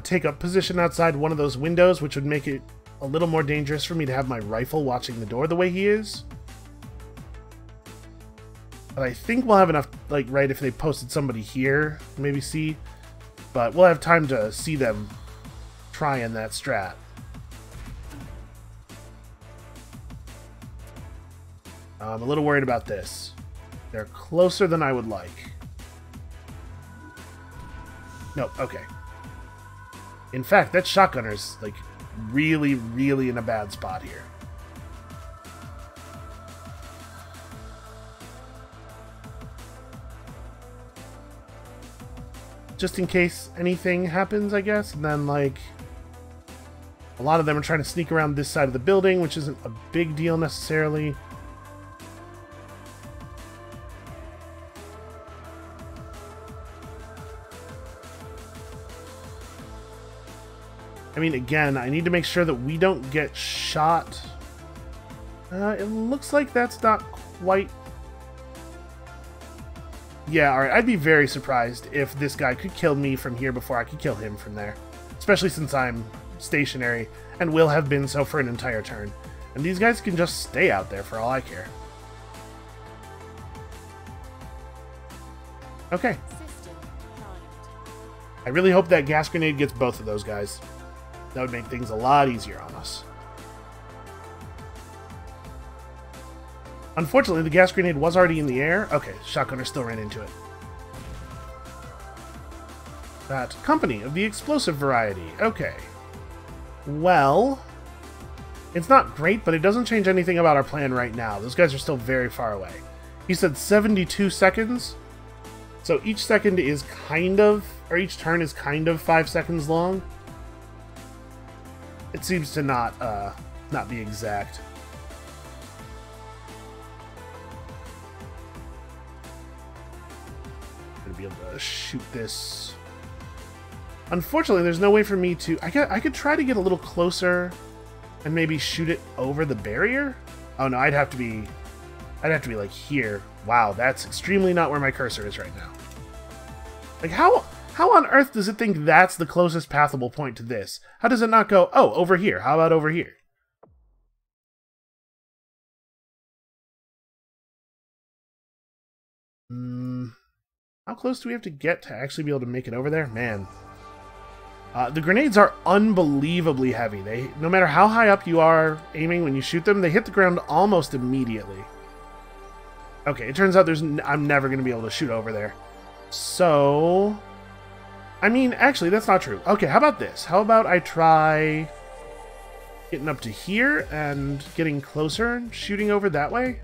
take up position outside one of those windows, which would make it a little more dangerous for me to have my rifle watching the door the way he is. But I think we'll have enough, like, right, if they posted somebody here, maybe see. But we'll have time to see them trying that strat. I'm a little worried about this. They're closer than I would like. Nope, okay. In fact, that shotgunner's, like, really, really in a bad spot here. Just in case anything happens, I guess. And then, like, a lot of them are trying to sneak around this side of the building, which isn't a big deal necessarily. I mean, again, I need to make sure that we don't get shot. It looks like that's not quite... Yeah, alright, I'd be very surprised if this guy could kill me from here before I could kill him from there. Especially since I'm stationary, and will have been so for an entire turn. And these guys can just stay out there for all I care. Okay. System primed. I really hope that gas grenade gets both of those guys. That would make things a lot easier on us. Unfortunately, the gas grenade was already in the air. Okay, shotgunner still ran into it. That company of the explosive variety. Okay. Well, it's not great, but it doesn't change anything about our plan right now. Those guys are still very far away. He said 72 seconds. So each second is kind of, or each turn is kind of 5 seconds long. It seems to not be exact. I'm gonna be able to shoot this. Unfortunately, there's no way for me to. I could try to get a little closer and maybe shoot it over the barrier. Oh no, I'd have to be like here. Wow, that's extremely not where my cursor is right now. Like how on earth does it think that's the closest pathable point to this? How does it not go, oh, over here? How about over here? How close do we have to get to actually be able to make it over there? Man. The grenades are unbelievably heavy. No matter how high up you are aiming when you shoot them, they hit the ground almost immediately. Okay, it turns out I'm never going to be able to shoot over there. So, I mean, actually, that's not true. Okay, how about this? How about I try getting up to here and getting closer and shooting over that way?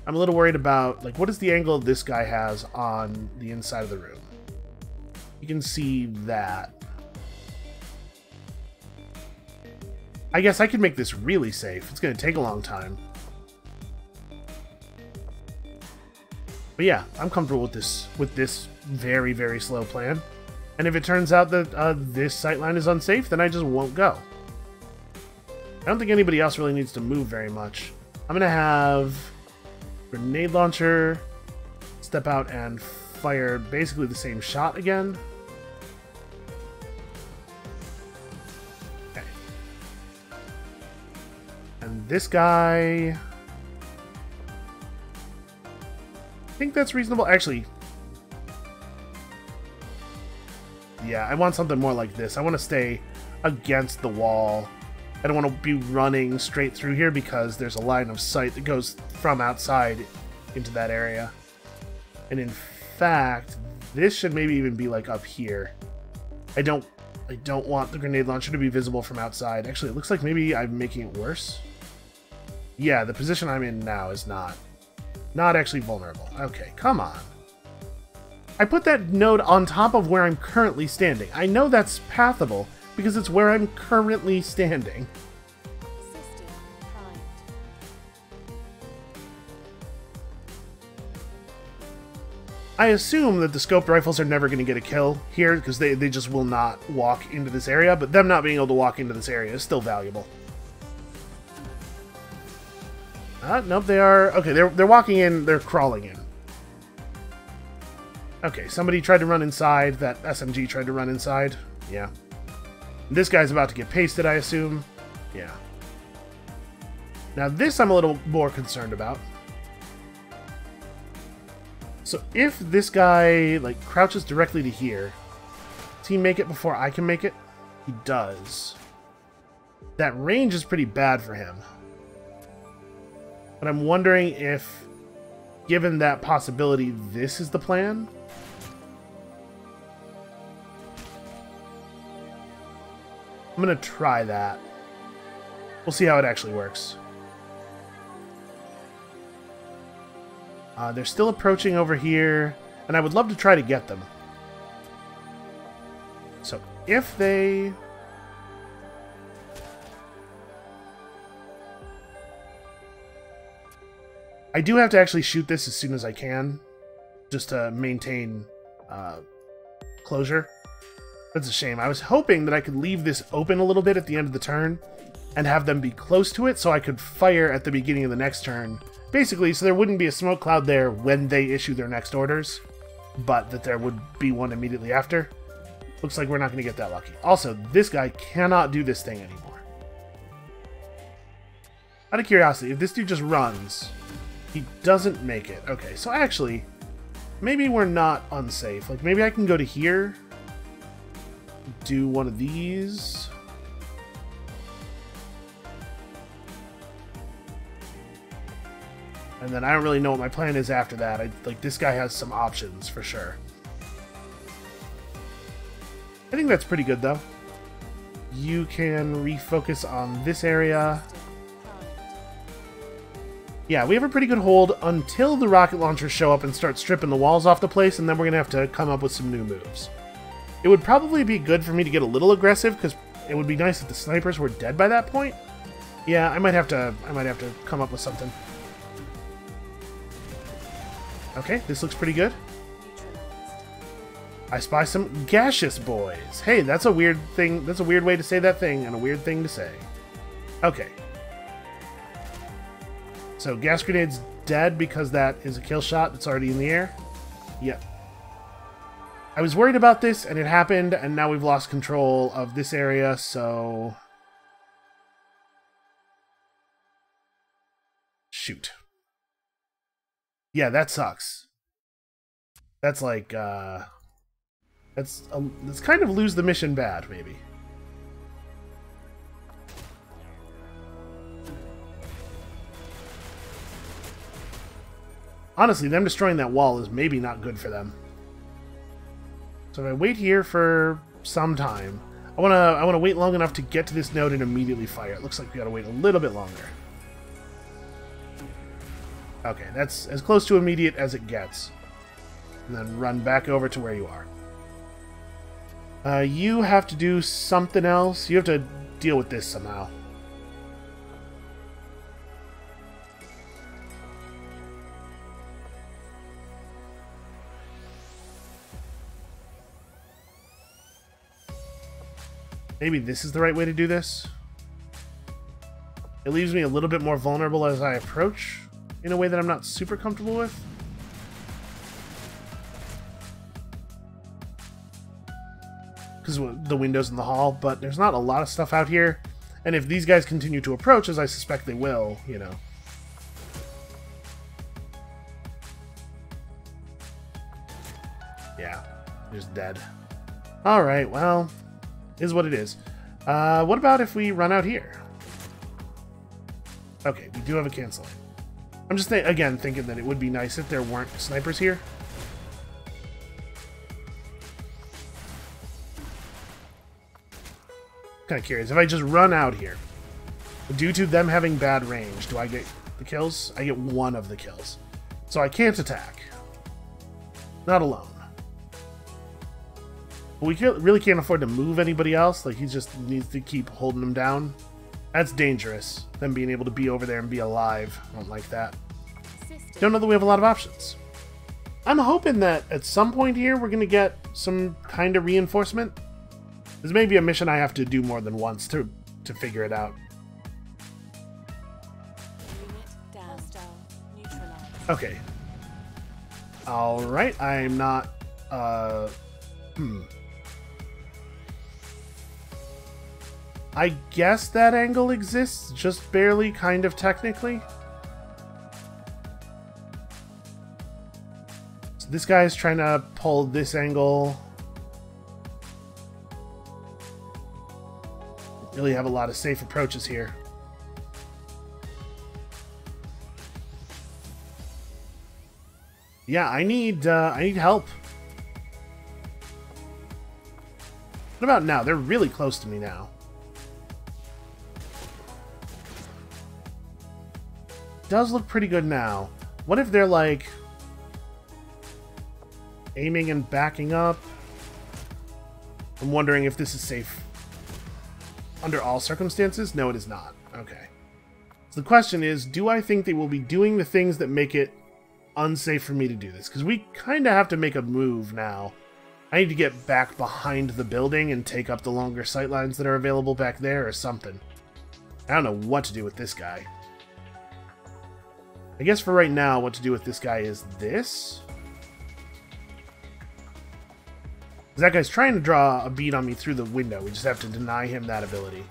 I'm a little worried about, like, what is the angle this guy has on the inside of the room? You can see that. I guess I could make this really safe. It's going to take a long time. But yeah, I'm comfortable with this very, very slow plan. And if it turns out that this sightline is unsafe, then I just won't go. I don't think anybody else really needs to move very much. I'm going to have grenade launcher step out and fire basically the same shot again. Okay. And this guy... I think that's reasonable. Actually, yeah, I want something more like this. I want to stay against the wall. I don't want to be running straight through here because there's a line of sight that goes from outside into that area. And in fact, this should maybe even be like up here. I don't want the grenade launcher to be visible from outside. Actually, it looks like maybe I'm making it worse. Yeah, the position I'm in now is not actually vulnerable. Okay, come on. I put that node on top of where I'm currently standing. I know that's pathable because it's where I'm currently standing. System primed. I assume that the scoped rifles are never going to get a kill here because they just will not walk into this area, but them not being able to walk into this area is still valuable. Nope, they are... Okay, they're walking in, they're crawling in. Okay, somebody tried to run inside. That SMG tried to run inside. Yeah. This guy's about to get pasted, I assume. Yeah. Now this I'm a little more concerned about. So if this guy, like, crouches directly to here, does he make it before I can make it? He does. That range is pretty bad for him. But I'm wondering if, given that possibility, this is the plan? I'm going to try that. We'll see how it actually works. They're still approaching over here, and I would love to try to get them. So, if they... I do have to actually shoot this as soon as I can, just to maintain closure. That's a shame. I was hoping that I could leave this open a little bit at the end of the turn and have them be close to it so I could fire at the beginning of the next turn. Basically, so there wouldn't be a smoke cloud there when they issue their next orders, but that there would be one immediately after. Looks like we're not going to get that lucky. Also, this guy cannot do this thing anymore. Out of curiosity, if this dude just runs... He doesn't make it. Okay, so actually, maybe we're not unsafe. Like, maybe I can go to here, do one of these. And then I don't really know what my plan is after that. Like, this guy has some options, for sure. I think that's pretty good, though. You can refocus on this area. Yeah, we have a pretty good hold until the rocket launchers show up and start stripping the walls off the place, and then we're going to have to come up with some new moves. It would probably be good for me to get a little aggressive, because it would be nice if the snipers were dead by that point. Yeah, I might have to come up with something. Okay, this looks pretty good. I spy some gaseous boys. Hey, that's a weird thing. That's a weird way to say that thing, and a weird thing to say. Okay. So, gas grenade's dead because that is a kill shot that's already in the air. Yep. I was worried about this, and it happened, and now we've lost control of this area, so... Shoot. Yeah, that sucks. That's like, That's kind of lose the mission bad, maybe. Honestly, them destroying that wall is maybe not good for them. So if I wait here for some time, I wanna wait long enough to get to this node and immediately fire. It looks like we gotta wait a little bit longer. Okay, that's as close to immediate as it gets. And then run back over to where you are. You have to do something else. You have to deal with this somehow. Maybe this is the right way to do this. It leaves me a little bit more vulnerable as I approach, in a way that I'm not super comfortable with. Because of the windows in the hall, but there's not a lot of stuff out here. And if these guys continue to approach, as I suspect they will, you know. Yeah, they're just dead. Alright, well, is what it is. What about if we run out here? Okay, we do have a canceling. I'm just, again, thinking that it would be nice if there weren't snipers here. Kind of curious. If I just run out here, due to them having bad range, do I get the kills? I get one of the kills. So I can't attack. Not alone. But we really can't afford to move anybody else. Like, he just needs to keep holding them down. That's dangerous. Them being able to be over there and be alive. I don't like that. Don't know that we have a lot of options. I'm hoping that at some point here we're going to get some kind of reinforcement. This may be a mission I have to do more than once to figure it out. Okay. Alright, I'm not... I guess that angle exists, just barely, kind of, technically. So this guy is trying to pull this angle. Really have a lot of safe approaches here. Yeah, I need help. What about now? They're really close to me now. Does look pretty good now. What if they're like aiming and backing up? I'm wondering if this is safe under all circumstances. No, it is not. Okay. So the question is, do I think they will be doing the things that make it unsafe for me to do this? Because we kind of have to make a move now. I need to get back behind the building and take up the longer sightlines that are available back there or something. I don't know what to do with this guy. I guess for right now, what to do with this guy is this. That guy's trying to draw a bead on me through the window. We just have to deny him that ability.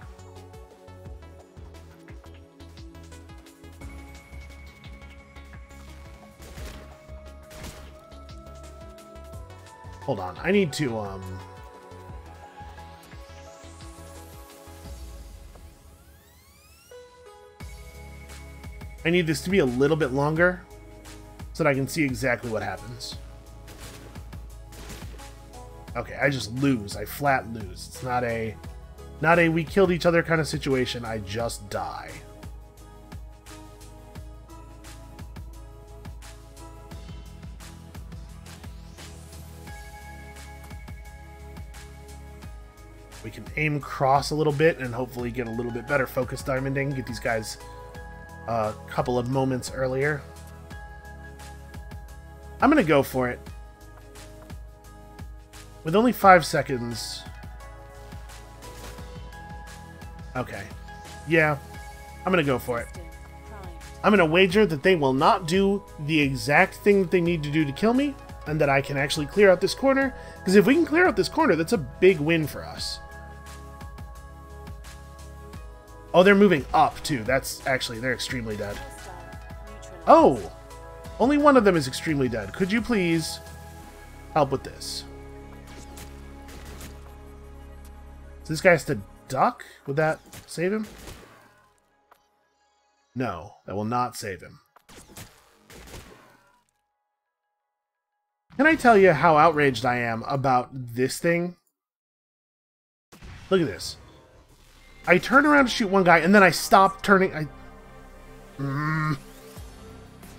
Hold on. I need to, I need this to be a little bit longer so that I can see exactly what happens. Okay, I just lose. I flat lose. It's not a we killed each other kind of situation. I just die. We can aim cross a little bit and hopefully get a little bit better focus diamonding, get these guys a couple of moments earlier. I'm gonna go for it. With only 5 seconds. Okay. Yeah, I'm gonna go for it. I'm gonna wager that they will not do the exact thing that they need to do to kill me, and that I can actually clear out this corner. Because if we can clear out this corner, that's a big win for us. Oh, they're moving up, too. That's actually, they're extremely dead. Oh! Only one of them is extremely dead. Could you please help with this? So this guy has to duck? Would that save him? No, that will not save him. Can I tell you how outraged I am about this thing? Look at this. I turn around to shoot one guy, and then I stop turning.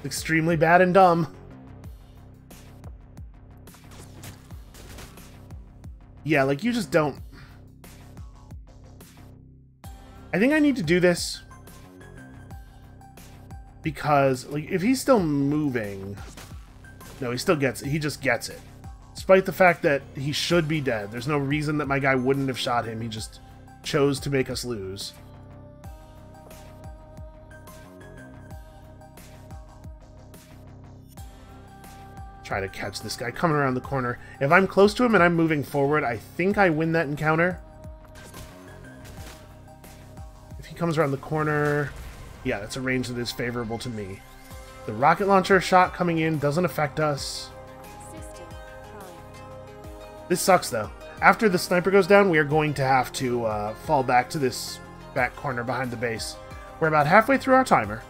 Extremely bad and dumb. Yeah, like, you just don't... I think I need to do this because, like, if he's still moving... No, he still gets it. He just gets it. Despite the fact that he should be dead. There's no reason that my guy wouldn't have shot him. He just chose to make us lose. Try to catch this guy coming around the corner. If I'm close to him and I'm moving forward, I think I win that encounter. If he comes around the corner... Yeah, that's a range that is favorable to me. The rocket launcher shot coming in doesn't affect us. This sucks, though. After the sniper goes down, we are going to have to fall back to this back corner behind the base. We're about halfway through our timer.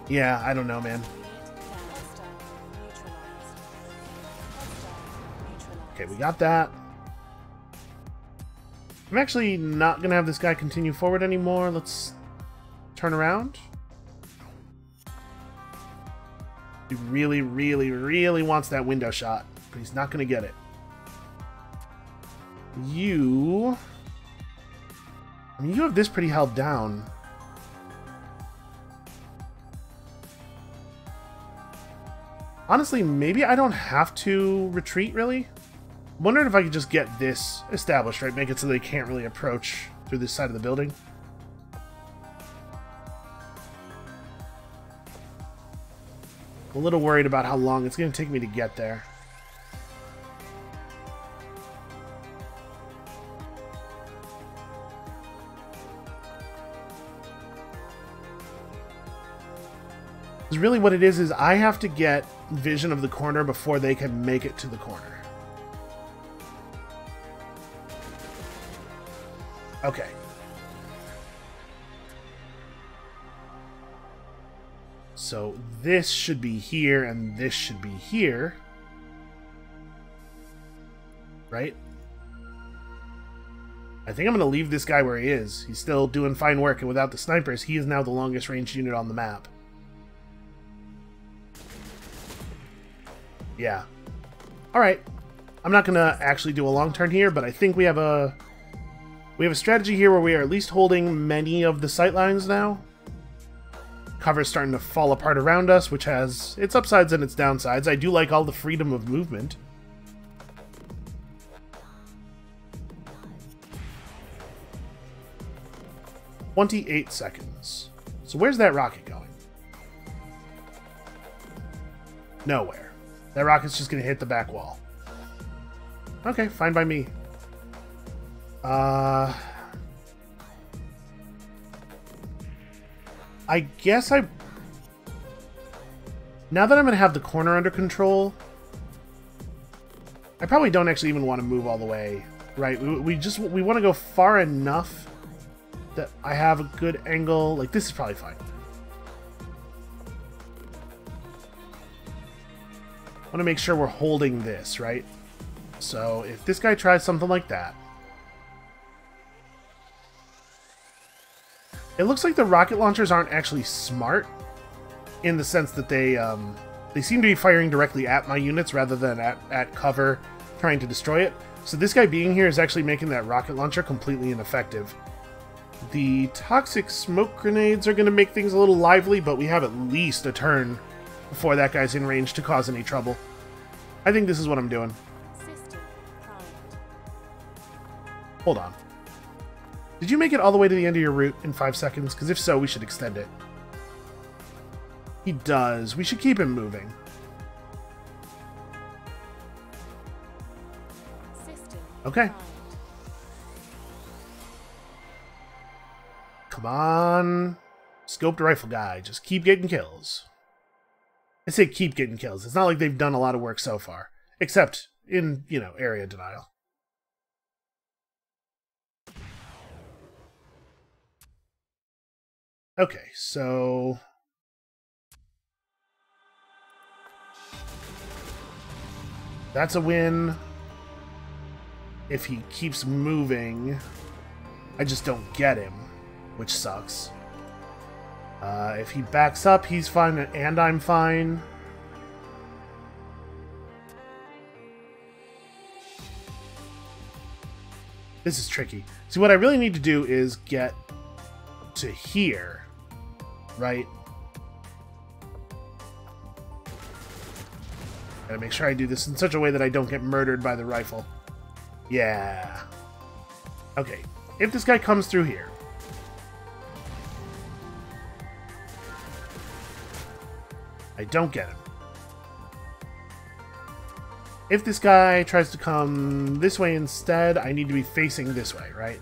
Yeah, I don't know, man. Okay, we got that. I'm actually not going to have this guy continue forward anymore. Let's turn around. He really, really, really wants that window shot, but he's not going to get it. You... I mean, you have this pretty held down. Honestly, maybe I don't have to retreat, really. I'm wondering if I could just get this established, right? Make it so they can't really approach through this side of the building. I'm a little worried about how long it's going to take me to get there. Because really what it is I have to get vision of the corner before they can make it to the corner. Okay. So this should be here, and this should be here. Right? I think I'm going to leave this guy where he is. He's still doing fine work, and without the snipers, he is now the longest range unit on the map. Yeah. Alright. I'm not going to actually do a long turn here, but I think we have a strategy here where we are at least holding many of the sightlines now. Cover's starting to fall apart around us, which has its upsides and its downsides. I do like all the freedom of movement. "28 seconds. So where's that rocket going? Nowhere. That rocket's just going to hit the back wall. Okay, fine by me. I guess now that I'm going to have the corner under control, I probably don't actually even want to move all the way, right? We want to go far enough that I have a good angle. Like, this is probably fine. I want to make sure we're holding this, right? So if this guy tries something like that, it looks like the rocket launchers aren't actually smart in the sense that they seem to be firing directly at my units rather than at cover trying to destroy it. So this guy being here is actually making that rocket launcher completely ineffective. The toxic smoke grenades are going to make things a little lively, but we have at least a turn before that guy's in range to cause any trouble. I think this is what I'm doing. System primed. Hold on. Did you make it all the way to the end of your route in 5 seconds? Because if so, we should extend it. He does. We should keep him moving. System Okay. primed. Come on. Scoped rifle guy. Just keep getting kills. I say keep getting kills. It's not like they've done a lot of work so far. Except in, you know, area denial. Okay, so... that's a win. If he keeps moving, I just don't get him, which sucks. If he backs up, he's fine, and I'm fine. This is tricky. See, what I really need to do is get to here, right? Gotta make sure I do this in such a way that I don't get murdered by the rifle. Yeah. Okay, if this guy comes through here, I don't get him. If this guy tries to come this way instead, I need to be facing this way, right?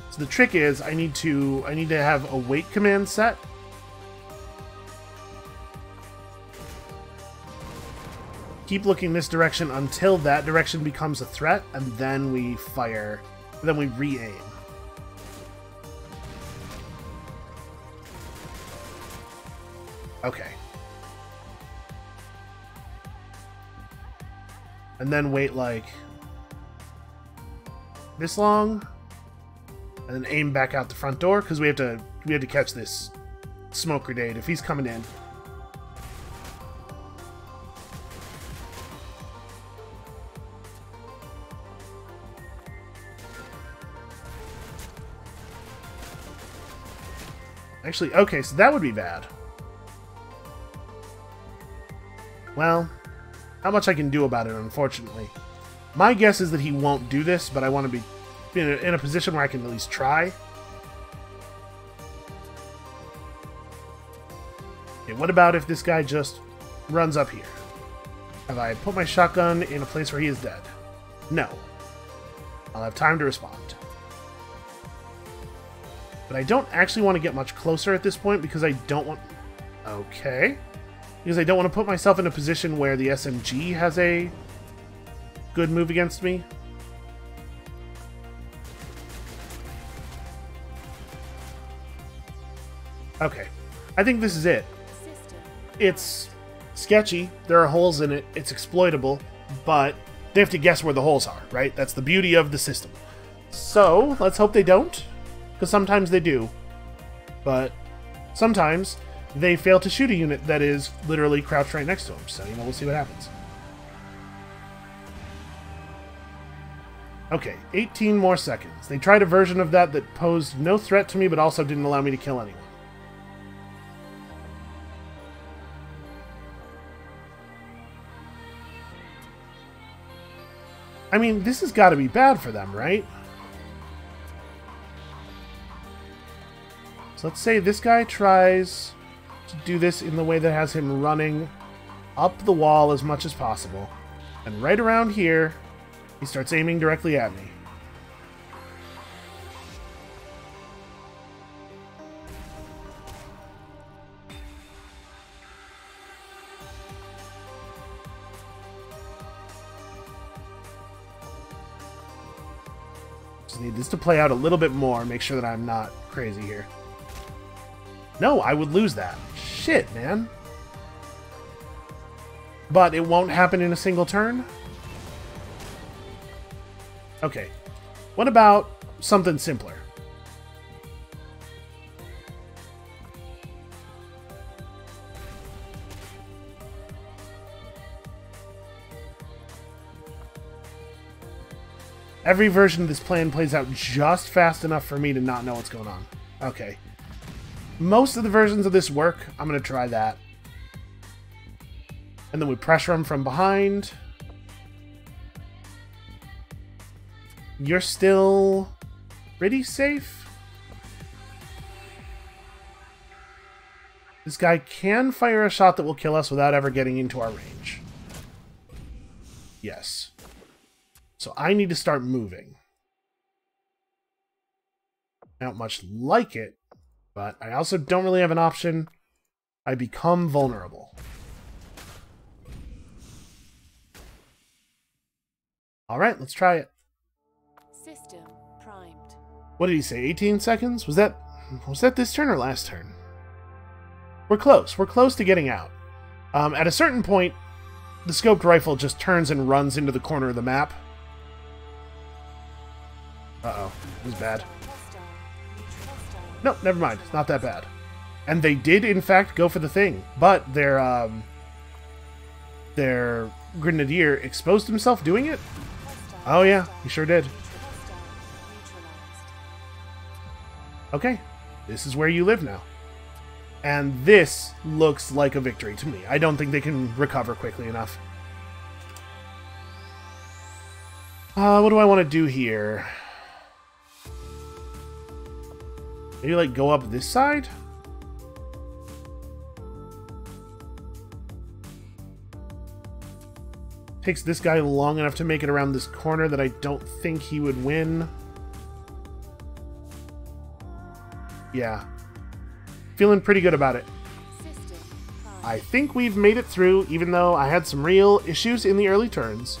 So the trick is I need to have a wait command set. Keep looking this direction until that direction becomes a threat, and then we fire, then we re-aim. Okay. And then wait like this long, and then aim back out the front door because we have to catch this smoke grenade if he's coming in. Actually, okay, so that would be bad. Well, not much I can do about it, unfortunately. My guess is that he won't do this, but I want to be in a position where I can at least try. Okay, what about if this guy just runs up here? Have I put my shotgun in a place where he is dead? No. I'll have time to respond. But I don't actually want to get much closer at this point because I don't want... Okay. Because I don't want to put myself in a position where the SMG has a good move against me. Okay. I think this is it. System It's sketchy. There are holes in it. It's exploitable. But they have to guess where the holes are, right? That's the beauty of the system. So, let's hope they don't. Because sometimes they do. But sometimes they fail to shoot a unit that is literally crouched right next to them. So, you know, we'll see what happens. Okay, 18 more seconds. They tried a version of that that posed no threat to me, but also didn't allow me to kill anyone. I mean, this has got to be bad for them, right? So let's say this guy tries to do this in the way that has him running up the wall as much as possible. And right around here, he starts aiming directly at me. Just need this to play out a little bit more, make sure that I'm not crazy here. No, I would lose that. Shit, man. But it won't happen in a single turn? Okay. What about something simpler? Every version of this plan plays out just fast enough for me to not know what's going on. Okay. Most of the versions of this work. I'm going to try that. And then we pressure him from behind. You're still pretty safe. This guy can fire a shot that will kill us without ever getting into our range. Yes. So I need to start moving. I don't much like it, but I also don't really have an option. I become vulnerable. Alright, let's try it. System primed. What did he say, 18 seconds? Was that this turn or last turn? We're close. We're close to getting out. At a certain point, the scoped rifle just turns and runs into the corner of the map. Uh-oh. It was bad. Hostile. Hostile. No, never mind. It's not that bad. And they did, in fact, go for the thing. But their grenadier exposed himself doing it? Hostile. Oh yeah, he sure did. Hostile. Neutralized. Okay, this is where you live now. And this looks like a victory to me. I don't think they can recover quickly enough. What do I want to do here? Maybe, like, go up this side? Takes this guy long enough to make it around this corner that I don't think he would win. Yeah. Feeling pretty good about it. System primed. I think we've made it through, even though I had some real issues in the early turns.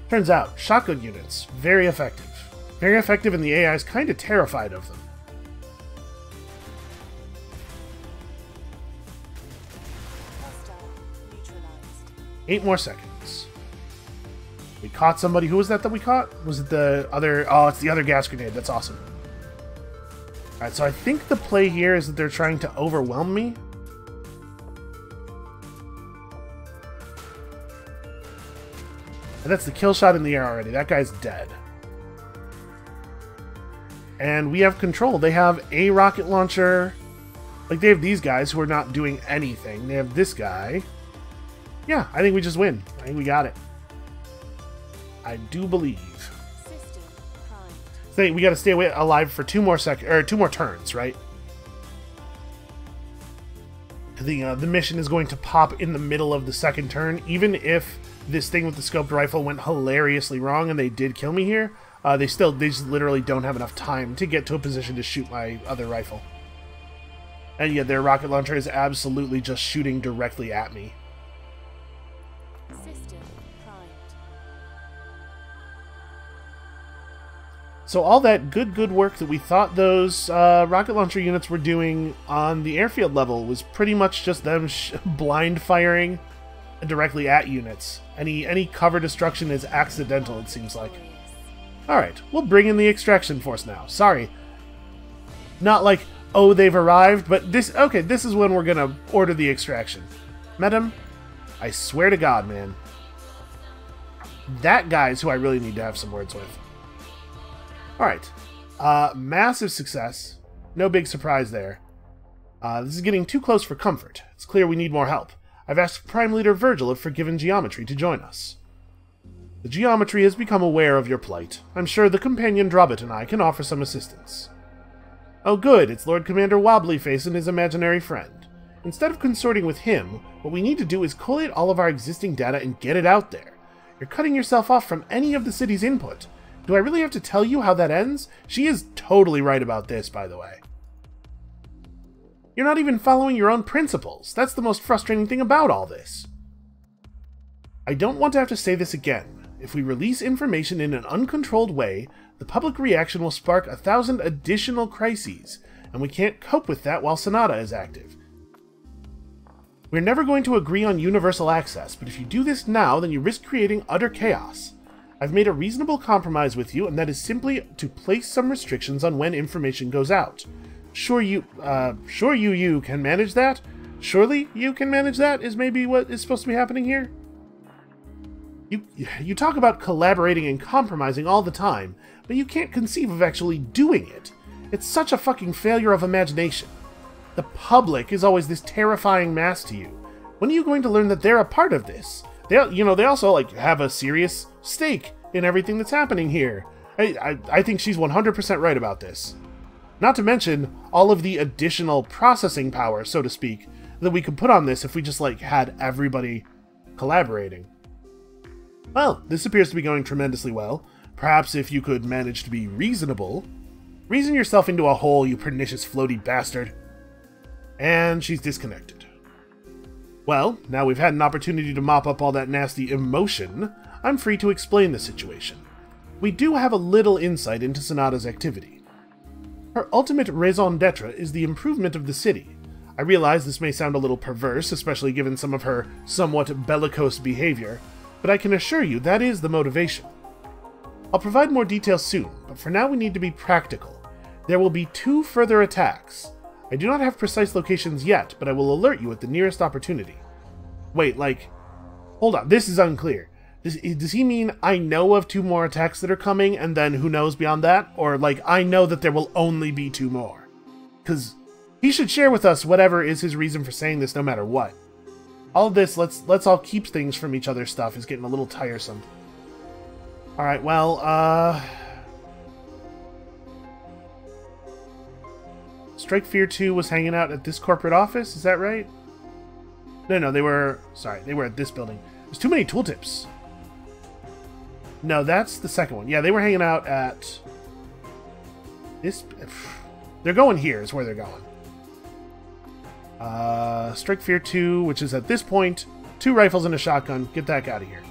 Turns out, shotgun units, very effective. Very effective, and the AI is kind of terrified of them. Hostile. Neutralized. 8 more seconds. We caught somebody. Who was that we caught? Was it the other... Oh, it's the other gas grenade. That's awesome. Alright, so I think the play here is that they're trying to overwhelm me. And that's the kill shot in the air already. That guy's dead. And we have control. They have a rocket launcher. Like, they have these guys who are not doing anything. They have this guy. Yeah, I think we just win. I think we got it. I do believe. System primed. So we got to stay alive for 2 more turns, right? The mission is going to pop in the middle of the second turn, even if this thing with the scoped rifle went hilariously wrong and they did kill me here. They just literally don't have enough time to get to a position to shoot my other rifle. And yet their rocket launcher is absolutely just shooting directly at me. System primed. So all that good work that we thought those rocket launcher units were doing on the airfield level was pretty much just them blind firing directly at units. Any cover destruction is accidental, it seems like. Alright, we'll bring in the extraction force now. Sorry. Not like, oh, they've arrived, but this is when we're gonna order the extraction. Mettem, I swear to God, man. That guy's who I really need to have some words with. Alright. Massive success. No big surprise there. This is getting too close for comfort. It's clear we need more help. I've asked Prime Leader Virgil of Forgiven Geometry to join us. The Geometry has become aware of your plight. I'm sure the companion Drobbit and I can offer some assistance. Oh good, it's Lord Commander Wobblyface and his imaginary friend. Instead of consorting with him, what we need to do is collate all of our existing data and get it out there. You're cutting yourself off from any of the city's input. Do I really have to tell you how that ends? She is totally right about this, by the way. You're not even following your own principles. That's the most frustrating thing about all this. I don't want to have to say this again. If we release information in an uncontrolled way, the public reaction will spark 1,000 additional crises, and we can't cope with that while Sonata is active. We're never going to agree on universal access, but if you do this now, then you risk creating utter chaos. I've made a reasonable compromise with you, and that is simply to place some restrictions on when information goes out. Sure you can manage that? Surely you can manage that is maybe what is supposed to be happening here? You talk about collaborating and compromising all the time, but you can't conceive of actually doing it. It's such a fucking failure of imagination. The public is always this terrifying mass to you. When are you going to learn that they're a part of this? They also, like, have a serious stake in everything that's happening here. I think she's 100% right about this. Not to mention all of the additional processing power, so to speak, that we could put on this if we just, like, had everybody collaborating. Well, this appears to be going tremendously well. Perhaps if you could manage to be reasonable. Reason yourself into a hole, you pernicious floaty bastard. And she's disconnected. Well, now we've had an opportunity to mop up all that nasty emotion, I'm free to explain the situation. We do have a little insight into Sonata's activity. Her ultimate raison d'etre is the improvement of the city. I realize this may sound a little perverse, especially given some of her somewhat bellicose behavior, but I can assure you that is the motivation. I'll provide more details soon, but for now we need to be practical. There will be 2 further attacks. I do not have precise locations yet, but I will alert you at the nearest opportunity. Wait, like... Hold on, this is unclear. Does he mean I know of 2 more attacks that are coming, and then who knows beyond that? Or, like, I know that there will only be 2 more? Because he should share with us whatever is his reason for saying this no matter what. All of this, let's all keep things from each other's stuff, is getting a little tiresome. Alright, well, Strike Fear 2 was hanging out at this corporate office, is that right? No, they were... Sorry, they were at this building. There's too many tooltips. No, that's the second one. Yeah, they were hanging out at... this... They're going here, is where they're going. Strike Fear 2, which is at this point, 2 rifles and a shotgun. Get the heck out of here.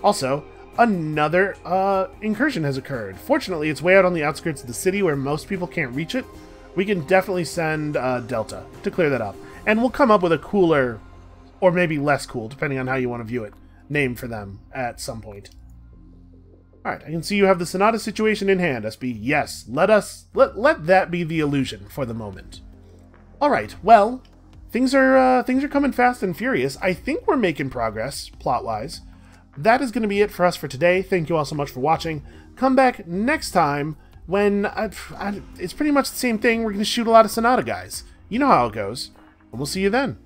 Also, another incursion has occurred. Fortunately, it's way out on the outskirts of the city where most people can't reach it. We can definitely send Delta to clear that up. And we'll come up with a cooler, or maybe less cool, depending on how you want to view it, name for them at some point. Alright, I can see you have the Sonata situation in hand, SB. Yes, let that be the illusion for the moment. Alright, well, things are coming fast and furious. I think we're making progress, plot-wise. That is going to be it for us for today. Thank you all so much for watching. Come back next time when it's pretty much the same thing. We're going to shoot a lot of Sonata guys. You know how it goes. And we'll see you then.